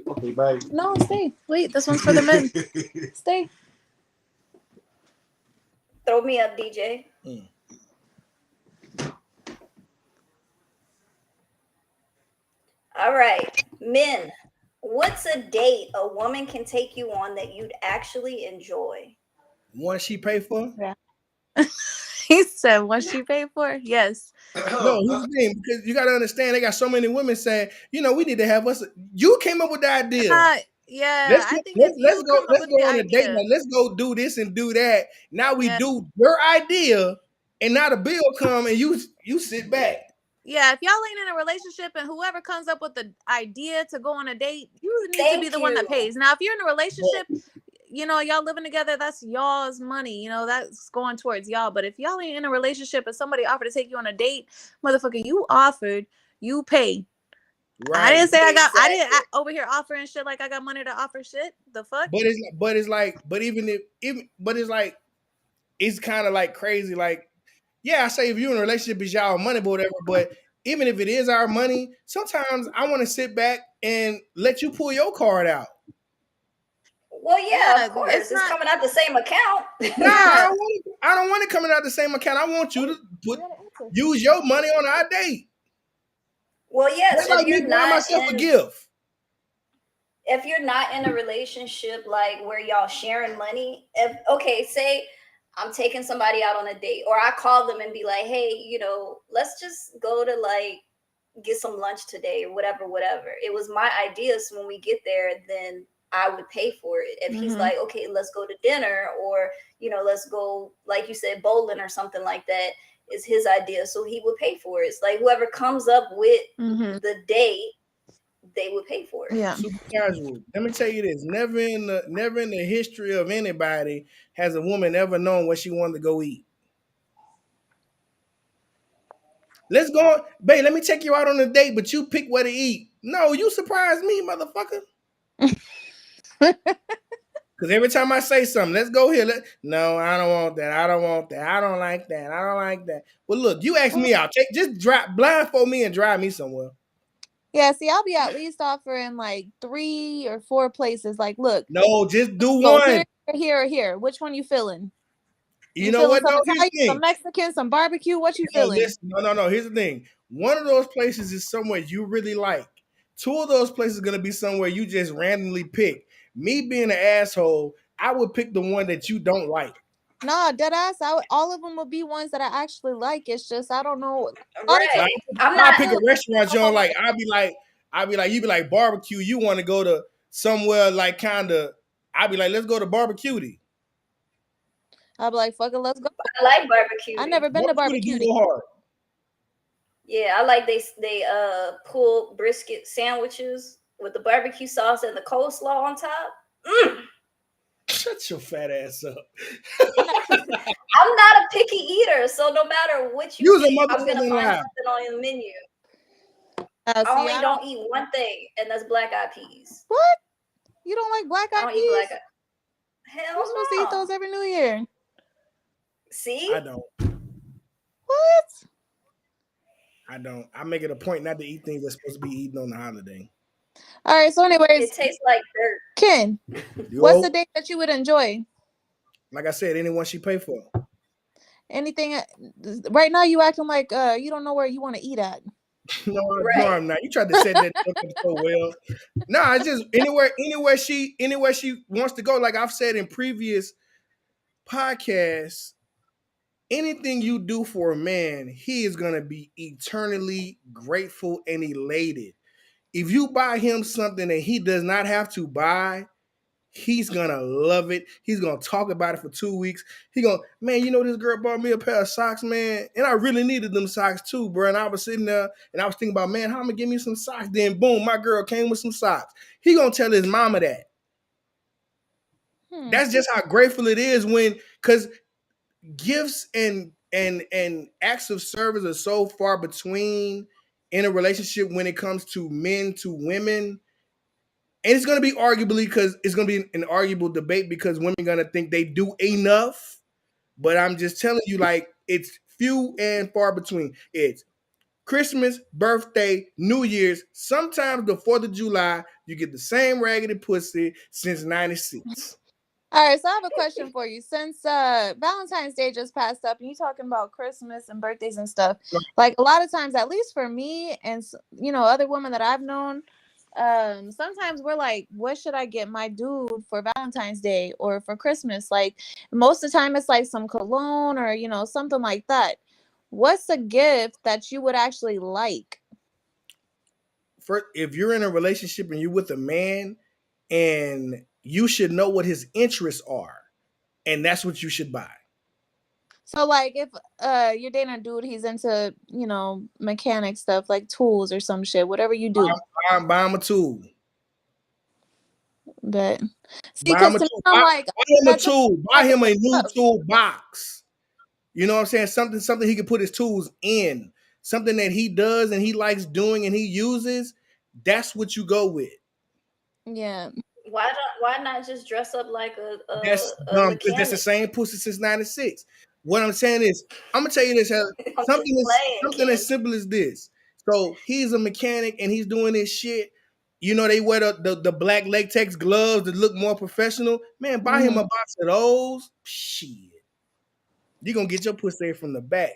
Okay, bye. No, stay. Wait, this one's for the men. Stay. Throw me up, DJ. All right, men. What's a date a woman can take you on that you'd actually enjoy? One she pay for? Yeah. He said, "What she paid for?" Yes. No, here's the thing, because you got to understand, they got so many women saying, we need to have us. You came up with the idea. Yeah, I think it's Let's you go. coming up Let's with go the on a date idea. night. Let's go do this and do that. Now we Yeah. do your idea, and now the bill come and you sit back. Yeah, if y'all ain't in a relationship and whoever comes up with the idea to go on a date, you need to be Thank the one that you. pays. Now, if you're in a relationship, y'all living together, that's y'all's money. That's going towards y'all. But if y'all ain't in a relationship and somebody offered to take you on a date, motherfucker, you offered, you pay. I didn't Right. say I Exactly. didn't over here offering shit like I got money to offer shit. The fuck? But it's like it's kind of like crazy. Like, yeah, I say if you're in a relationship, it's y'all money, but whatever. But even if it is our money, sometimes I want to sit back and let you pull your card out. Well, yeah, of Yeah, it's course. It's not. coming out the same account. Nah, Yeah. I don't want it coming out the same account. I want you to You gotta answer. use your money on our date. Well, yes, That's like me buying myself a gift. if you're not in a relationship like where y'all sharing money, if okay, say I'm taking somebody out on a date, or I call them and be like, hey, let's just go to like get some lunch today or whatever, whatever. It was my idea. So when we get there, then I would pay for it. If he's like, okay, let's go to dinner, or let's go, like you said, bowling or something like that, is his idea. So he would pay for it. It's like whoever comes up with the date, they would pay for it. Yeah. Super casual. Let me tell you this: never in the history of anybody has a woman ever known what she wanted to go eat. Let's go, babe. Let me take you out on a date, but you pick where to eat. No, you surprise me, motherfucker. Because every time I say something, let's go here. No, I don't want that. I don't want that. I don't like that. I don't like that. Well, look, you ask me out. Just blindfold me and drive me somewhere. Yeah, see, I'll be at least offering like 3 or 4 places. Like, look, No, just do go one. here, or here. Which one you feeling? You You know feeling what, some though? Here's Italian, the some thing. Mexican, some barbecue? What you No, feeling? listen. No. Here's the thing. One of those places is somewhere you really like. 2 of those places are going to be somewhere you just randomly pick. Me being an asshole, I would pick the one that you don't like. Nah, dead ass. All of them will be ones that I actually like. It's just I don't know. A lot of Right. Like, times, I'm I not pick a restaurant you don't like. like, You be like barbecue. You want to go to somewhere like kind of. I'd be like, let's go to barbecue. I'll be like, fuck it, let's go. I like barbecue. I never been to Barbecue barbecue. do go hard. Yeah, I like they pull brisket sandwiches with the barbecue sauce and the coleslaw on top. Shut your fat ass up. I'm not a picky eater, so no matter what you Use a pick, I'm gonna motherfucking find lie. something on the menu. I See, only I don't eat one thing, and that's black eyed peas. what? You don't like black I eyed don't eat black peas? eyed. Hell You're supposed to eat no. those every New Year. See, I don't. What? I don't. I make it a point not to eat things that's supposed to be eaten on the holiday. All right. So, it anyways, tastes like dirt. Ken, what's the date that you would enjoy? Like I said, anyone she pay for. Anything? Right now, you acting like you don't know where you want to eat at. No, Right. I'm not. You tried to set that up so well. No, it's just anywhere she wants to go. Like I've said in previous podcasts, anything you do for a man, he is gonna be eternally grateful and elated. If you buy him something that he does not have to buy, he's gonna love it. He's gonna talk about it for 2 weeks. He gonna, man, this girl bought me a pair of socks, man, and I really needed them socks too, bro. And I was sitting there and I was thinking about, man, how I'm gonna get me some socks? Then boom, my girl came with some socks. He gonna tell his mama that. That's just how grateful it is because gifts and acts of service are so far between in a relationship when it comes to men to women. And it's going to be arguably because it's going to be an arguable debate because women are going to think they do enough. But I'm just telling you, like, it's few and far between. It's Christmas, birthday, New Year's, sometimes the 4th of July, you get the same raggedy pussy since 96. All right, so I have a question for you. Since Valentine's Day just passed up, and you talking about Christmas and birthdays and stuff, like a lot of times, at least for me and other women that I've known, sometimes we're like, what should I get my dude for Valentine's Day or for Christmas? Like most of the time, it's like some cologne or something like that. What's a gift that you would actually like? If you're in a relationship and you're with a man, and you should know what his interests are, and that's what you should buy. So like if you're dating a dude, he's into, you know, mechanic stuff like tools or some shit, whatever you do. Buy him a tool. But see, Buy him because a to me, tool. I'm like, Buy him a that don't tool. Buy like the him a good new stuff. tool box. You know what I'm saying? Something he can put his tools in. Something that he does and he likes doing and he uses. That's what you go with. Yeah. Why not just dress up like That's a dumb because that's the mechanic? same pussy since '96. What I'm saying is, I'm gonna tell you this: I'm just playing, something as Ken. simple as this. So he's a mechanic and he's doing this shit. You know, they wear the black latex gloves that look more professional. Man, buy him a box of those. Shit, you gonna get your pussy from the back.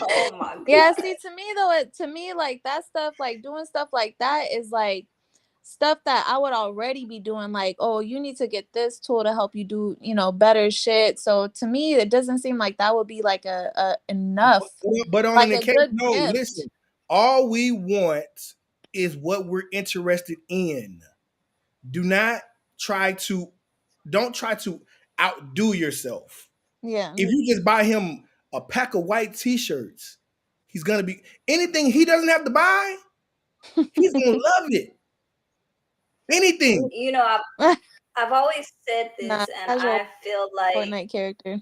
Oh my Yeah, god. see, to me though, to me, like that stuff, like doing stuff like that is like stuff that I would already be doing. Like, oh, you need to get this tool to help you do, you know, better shit. So to me, it doesn't seem like that would be like a enough, But on an like a occasion, good no, gift. listen. All we want is what we're interested in. Do not try to don't try to outdo yourself. Yeah. If you just buy him a pack of white t-shirts, he's gonna be anything he doesn't have to buy, he's gonna love it. Anything. You know, I've always said Nah, this, and casual I feel like Fortnite character.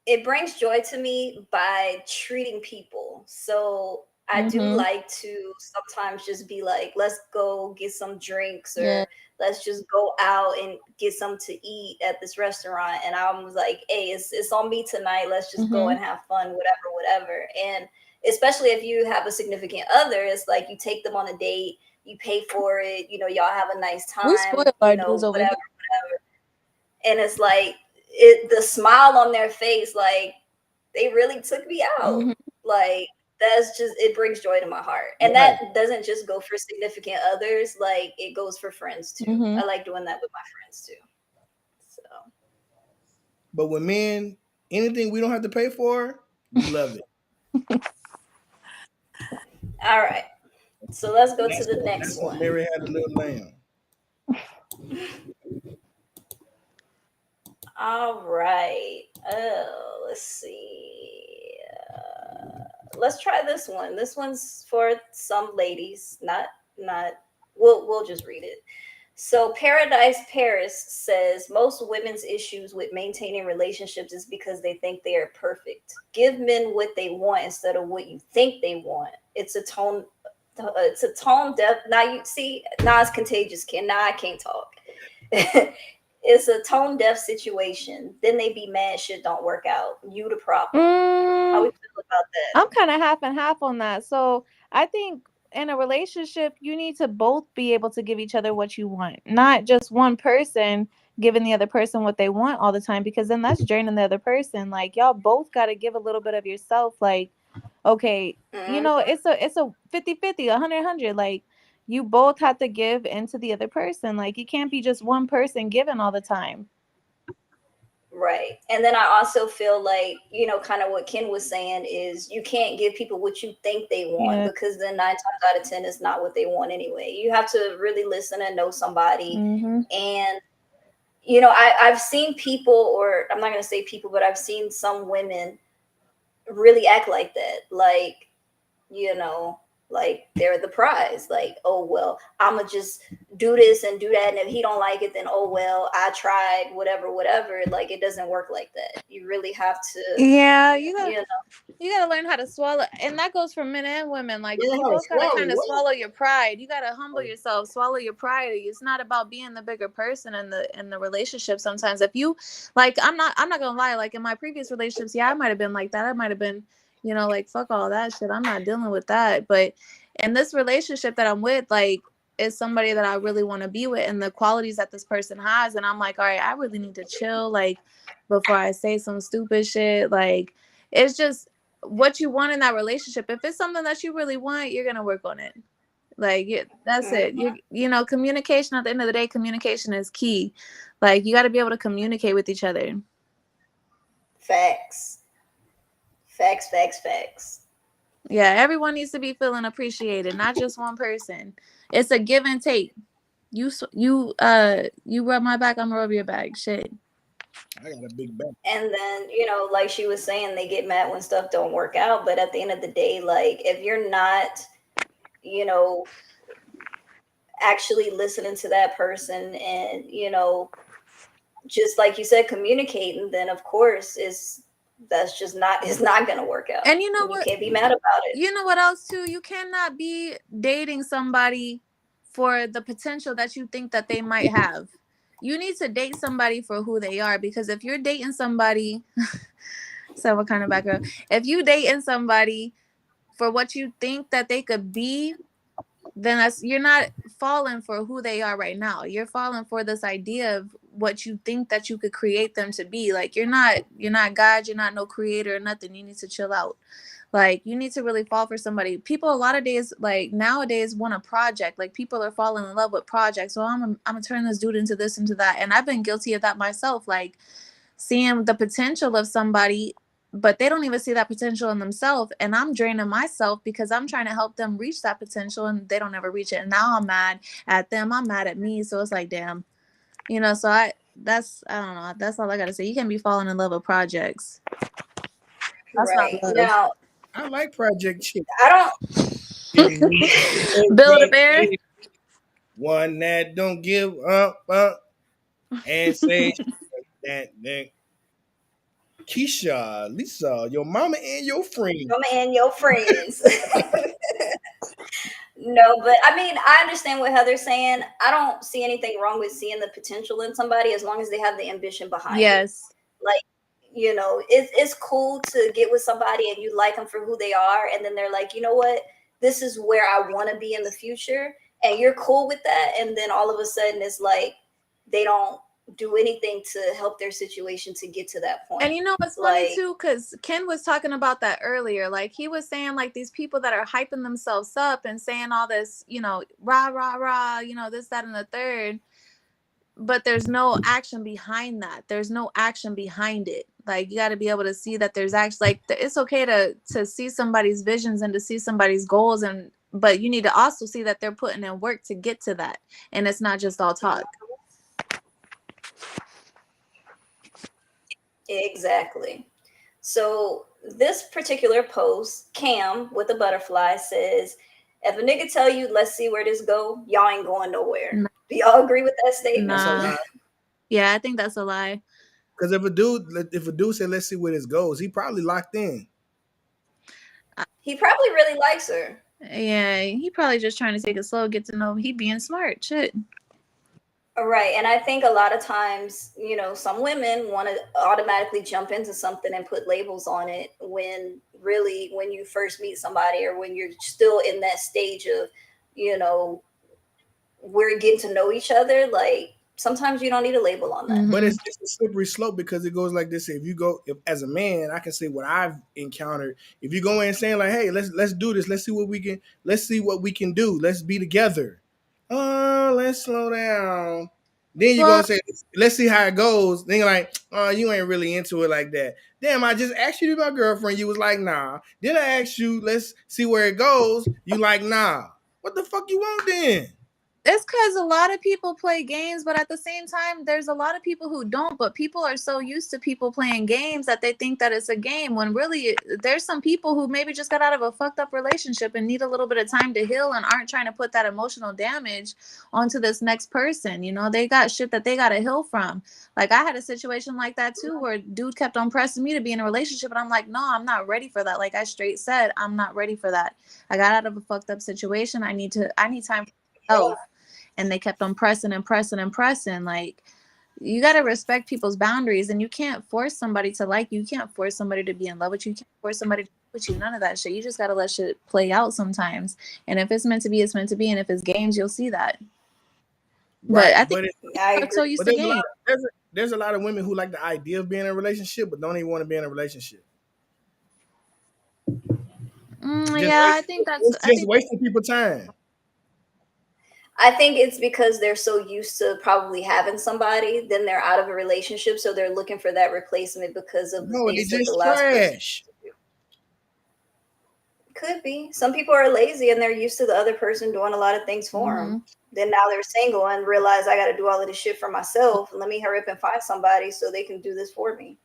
it brings joy to me by treating people. So I do Mm-hmm. like to sometimes just be like, let's go get some drinks, Yeah. or let's just go out and get some to eat at this restaurant. And I was like, hey, it's on me tonight. Let's just go Mm-hmm. and have fun, whatever. And especially if you have a significant other, it's like you take them on a date, you pay for it, y'all have a nice We time, spoil our dudes over here. whatever. And it's like the smile on their face, like they really took me out. Mm-hmm. Like that's just it brings joy to my heart. And Right. that doesn't just go for significant others, like it goes for friends too. Mm-hmm. I like doing that with my friends too. So But with men, anything we don't have to pay for, we love it. all right. So let's go to That's the what next one. Mary had a little lamb. All right. Oh, let's see. Let's try this one. This one's for some ladies, not. We'll just read it. So Paradise Paris says most women's issues with maintaining relationships is because they think they are perfect. Give men what they want instead of what you think they want. It's a tone. It's a tone deaf. Now you see. Now it's contagious. Now I can't talk. It's a tone deaf situation. Then they be mad shit don't work out. You the problem. How we feel about that? I'm kind of half and half on that. So I think in a relationship, you need to both be able to give each other what you want, not just one person giving the other person what they want all the time, because then that's draining the other person. Like y'all both got to give a little bit of yourself. Like, okay, you Mm, know, it's a 50-50, 100-100. Like you both have to give into the other person. Like you can't be just one person giving all the time. right. And then I also feel like, kind of what Ken was saying is you can't give people what you think they want, Yeah. because then 9 times out of 10 is not what they want anyway. You have to really listen and know somebody. Mm-hmm. And, I've seen people, or I'm not going to say people, but I've seen some women really act like that. You know, like they're the prize. Like, oh well, I'ma just do this and do that, and if he don't like it, then oh well, I tried, whatever. Like it doesn't work like that. You really have to, Yeah, you know. you gotta learn how to swallow, and that goes for men and women. Like Learn you how to both gotta swallow kind of what? swallow your pride. You gotta humble yourself, swallow your pride. It's not about being the bigger person in the relationship. Sometimes if you like, I'm not gonna lie. Like in my previous relationships, yeah, I might have been like that. I might have been, you know, like fuck all that shit. I'm not dealing with that. But in this relationship that I'm with, like is somebody that I really want to be with, and the qualities that this person has, and I'm like, all right, I really need to chill, like before I say some stupid shit. Like it's just what you want in that relationship. If it's something that you really want, you're gonna work on it. Like that's Mhm. it. You know, communication. At the end of the day, communication is key. Like you got to be able to communicate with each other. Facts, facts. Yeah, everyone needs to be feeling appreciated, not just one person. It's a give and take. You rub my back, I'm gonna rub your back. Shit. I got a big back. And then, like she was saying, they get mad when stuff don't work out. But at the end of the day, like if you're not, you know, actually listening to that person and, just like you said, communicating, then of course that's just not it's not gonna work out. And you know And you what? can't be mad about it. You know what else too? You cannot be dating somebody for the potential that you think that they might have. You need to date somebody for who they are, because if you're dating somebody, so what kind of background? If you dating somebody for what you think that they could be, then you're not falling for who they are right now. You're falling for this idea of what you think that you could create them to be. Like you're not God, you're not no creator or nothing. You need to chill out. Like you need to really fall for somebody. People a lot of days, like nowadays, want a project. Like people are falling in love with projects. So I'm gonna turn this dude into this, into that. And I've been guilty of that myself. Like seeing the potential of somebody, but they don't even see that potential in themselves, and I'm draining myself because I'm trying to help them reach that potential and they don't ever reach it. And now I'm mad at them, I'm mad at me. So it's like, damn, so I don't know, that's all I gotta say. You can't be falling in love with projects. That's not Right. love. Now, I like Project Chick. I don't Build a bear. One that don't give up, and say that Keisha, Lisa, your mama and your friend. come and your friends. No, but I mean, I understand what Heather's saying. I don't see anything wrong with seeing the potential in somebody as long as they have the ambition behind it. Yes. Like, it's cool to get with somebody and you like them for who they are, and then they're like, you know what, this is where I want to be in the future, and you're cool with that, and then all of a sudden it's like they don't do anything to help their situation to get to that point. And you know what's funny Like, too, because Ken was talking about that earlier. Like he was saying, like these people that are hyping themselves up and saying all this, rah rah rah, this, that, and the third, but there's no action behind that. There's no action behind it. Like you got to be able to see that there's actually, like, it's okay to see somebody's visions and to see somebody's goals, but you need to also see that they're putting in work to get to that, and it's not just all talk. exactly. So this particular post, Cam with a butterfly says, "If a nigga tell you, let's see where this go, y'all ain't going nowhere." Nah. Do y'all agree with that statement? That's a Nah. lie. Yeah, I think that's a lie. Because if a dude said, "Let's see where this goes," he probably locked in. He probably really likes her. Yeah, he probably just trying to take it slow, get to know him. He being smart. Shit. Right. And I think a lot of times, some women want to automatically jump into something and put labels on it when really, when you first meet somebody or when you're still in that stage of, we're getting to know each other, like sometimes you don't need a label on that. But it's a slippery slope because it goes like this. If as a man, I can say what I've encountered. If you go in saying like, "Hey, let's do this. Let's see what we can do. Let's be together." Let's slow down. Then you're Well, gonna say, "Let's see how it goes." Then you're like, "Oh, you ain't really into it like that." Damn, I just asked you to be my girlfriend. You was like, "Nah." Then I asked you, "Let's see where it goes." You like, "Nah." What the fuck you want then? it's because a lot of people play games, but at the same time, there's a lot of people who don't. But people are so used to people playing games that they think that it's a game, when really there's some people who maybe just got out of a fucked up relationship and need a little bit of time to heal and aren't trying to put that emotional damage onto this next person. They got shit that they got to heal from. Like I had a situation like that too, where dude kept on pressing me to be in a relationship, and I'm like, no, I'm not ready for that. Like I straight said, I'm not ready for that. I got out of a fucked up situation. I need time for myself. And they kept on pressing and pressing and pressing. Like you got to respect people's boundaries, and you can't force somebody to like you. You can't force somebody to be in love with you. You can't force somebody to be with you. None of that shit. You just got to let shit play out sometimes. And if it's meant to be, it's meant to be. And if it's games, you'll see that. Right, But I think I I'm agree. so used but to games. there's a lot of women who like the idea of being in a relationship, but don't even want to be in a relationship. Yeah, I think that's. It's just wasting people's time. I think it's because they're so used to probably having somebody, then they're out of a relationship, so they're looking for that replacement because of the No, they things that the just last person. trash. Could be. Some people are lazy and they're used to the other person doing a lot of things for them. Then now they're single and realize I got to do all of this shit for myself. Let me hurry up and find somebody so they can do this for me.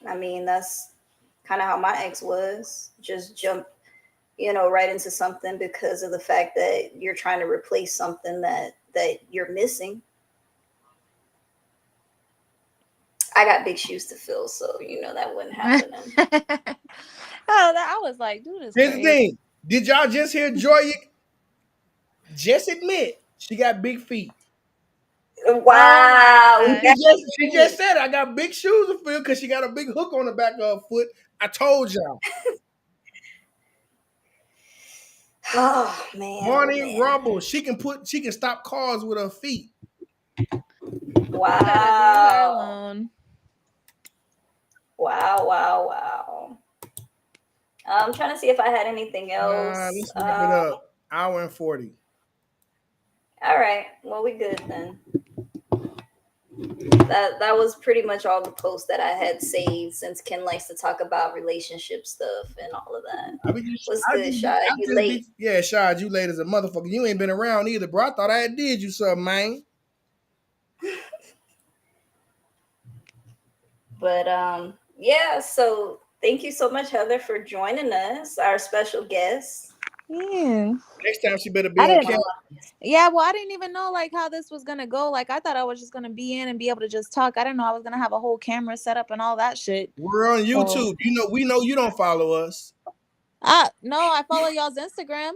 I mean, that's kind of how my ex was. Just jump, right into something because of the fact that you're trying to replace something that you're missing. I got big shoes to fill, so that wouldn't happen. I was like, dude, this Here's the crazy. thing. Did y'all just hear Joy? Just admit she got big feet. Wow. Oh She just said I got big shoes to fill because she got a big hook on the back of her foot. I told y'all. Oh man. Barney Rubble. She can stop cars with her feet. Wow. Leave her alone. Wow. I'm trying to see if I had anything else. Let's wrap it up. Hour and 40. All right. Well, we good then. That was pretty much all the posts that I had saved since Ken likes to talk about relationship stuff and all of that. What's good, Shad? You late? Yeah, Shad, you late as a motherfucker. You ain't been around either, bro. I thought I had did you something, man. But yeah, so thank you so much, Heather, for joining us, our special guest. Yeah. Next time she better be on camera. Yeah, well, I didn't even know like how this was gonna go. Like I thought I was just gonna be in and be able to just talk. I didn't know I was gonna have a whole camera set up and all that shit. We're on YouTube. We know you don't follow us. No, I follow y'all's Instagram.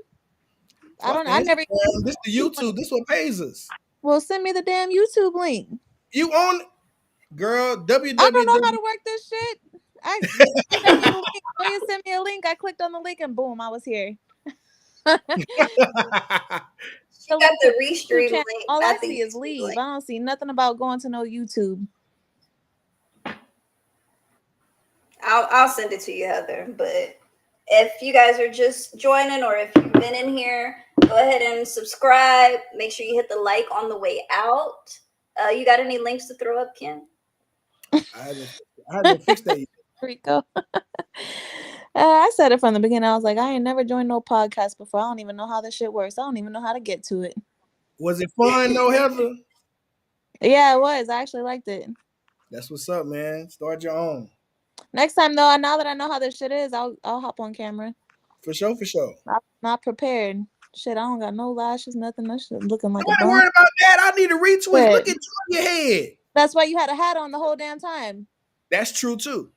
I never. This the YouTube. This what pays us. Well, send me the damn YouTube link. You own, girl. I don't know how to work this shit. You sent me a link. I clicked on the link and boom, I was here. She got the restream link. All I see is leave. Link. I don't see nothing about going to no YouTube. I'll send it to you, Heather. But if you guys are just joining or if you've been in here, go ahead and subscribe. Make sure you hit the like on the way out. You got any links to throw up, Ken? I haven't fixed that yet. Rico. I said it from the beginning. I was like, I ain't never joined no podcast before. I don't even know how this shit works. I don't even know how to get to it. Was it fun though, Heather? Yeah, it was. I actually liked it. That's what's up, man. Start your own. Next time though, now that I know how this shit is, I'll hop on camera. For sure. I'm not prepared. Shit, I don't got no lashes, nothing. That shit looking like I'm not worried about that. I need a retwist. Shit. Look at your head. That's why you had a hat on the whole damn time. That's true too.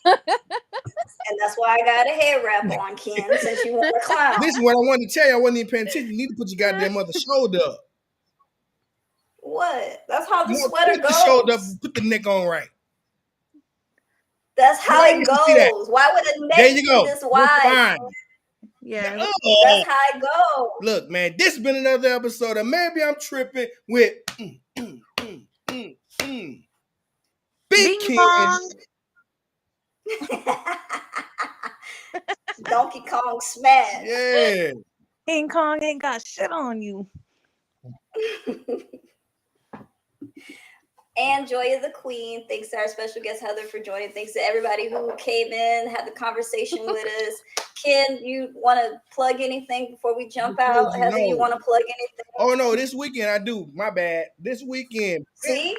And that's why I got a hair wrap on, Ken, since you want to clown. This is what I wanted to tell you. I wasn't even paying attention. You need to put your goddamn other shoulder up. What? That's how the sweater goes. Put the shoulder up, put the neck on right. That's how it goes. Why would a neck be this wide? Fine. Yeah. That's how it goes. Look, man, this has been another episode of Maybe I'm Tripping with Big Ken. Donkey Kong smash. Yeah. King Kong ain't got shit on you. And Joy of the Queen. Thanks to our special guest Heather for joining. Thanks to everybody who came in, had the conversation with us. Ken, you want to plug anything before we jump out? Heather, you want to plug anything? Oh no, this weekend I do. My bad. This weekend. See?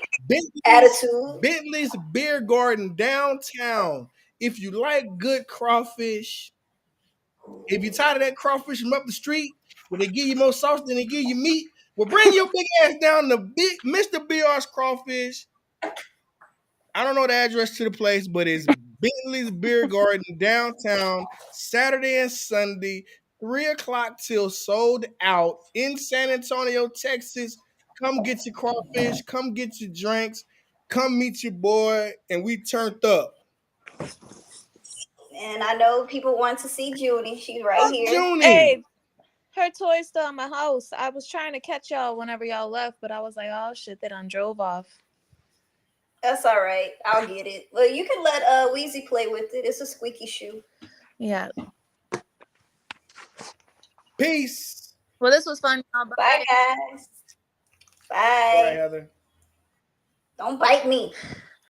Attitude. Bentley's Beer Garden downtown. If you like good crawfish, if you're tired of that crawfish from up the street, where they give you more sauce than they give you meat, well, bring your big ass down to Mr. BR's Crawfish. I don't know the address to the place, but it's Bentley's Beer Garden downtown, Saturday and Sunday, 3:00 till sold out in San Antonio, Texas. Come get your crawfish, come get your drinks, come meet your boy, and we turned up. And I know people want to see Junie. She's right here. Junie. Hey, her toy's still in my house. I was trying to catch y'all whenever y'all left, but I was like, oh shit, they done drove off. That's all right. I'll get it. Well, you can let Weezy play with it. It's a squeaky shoe. Yeah. Peace. Well, this was fun. Bye, guys. Bye. Bye, Heather. Don't bite me.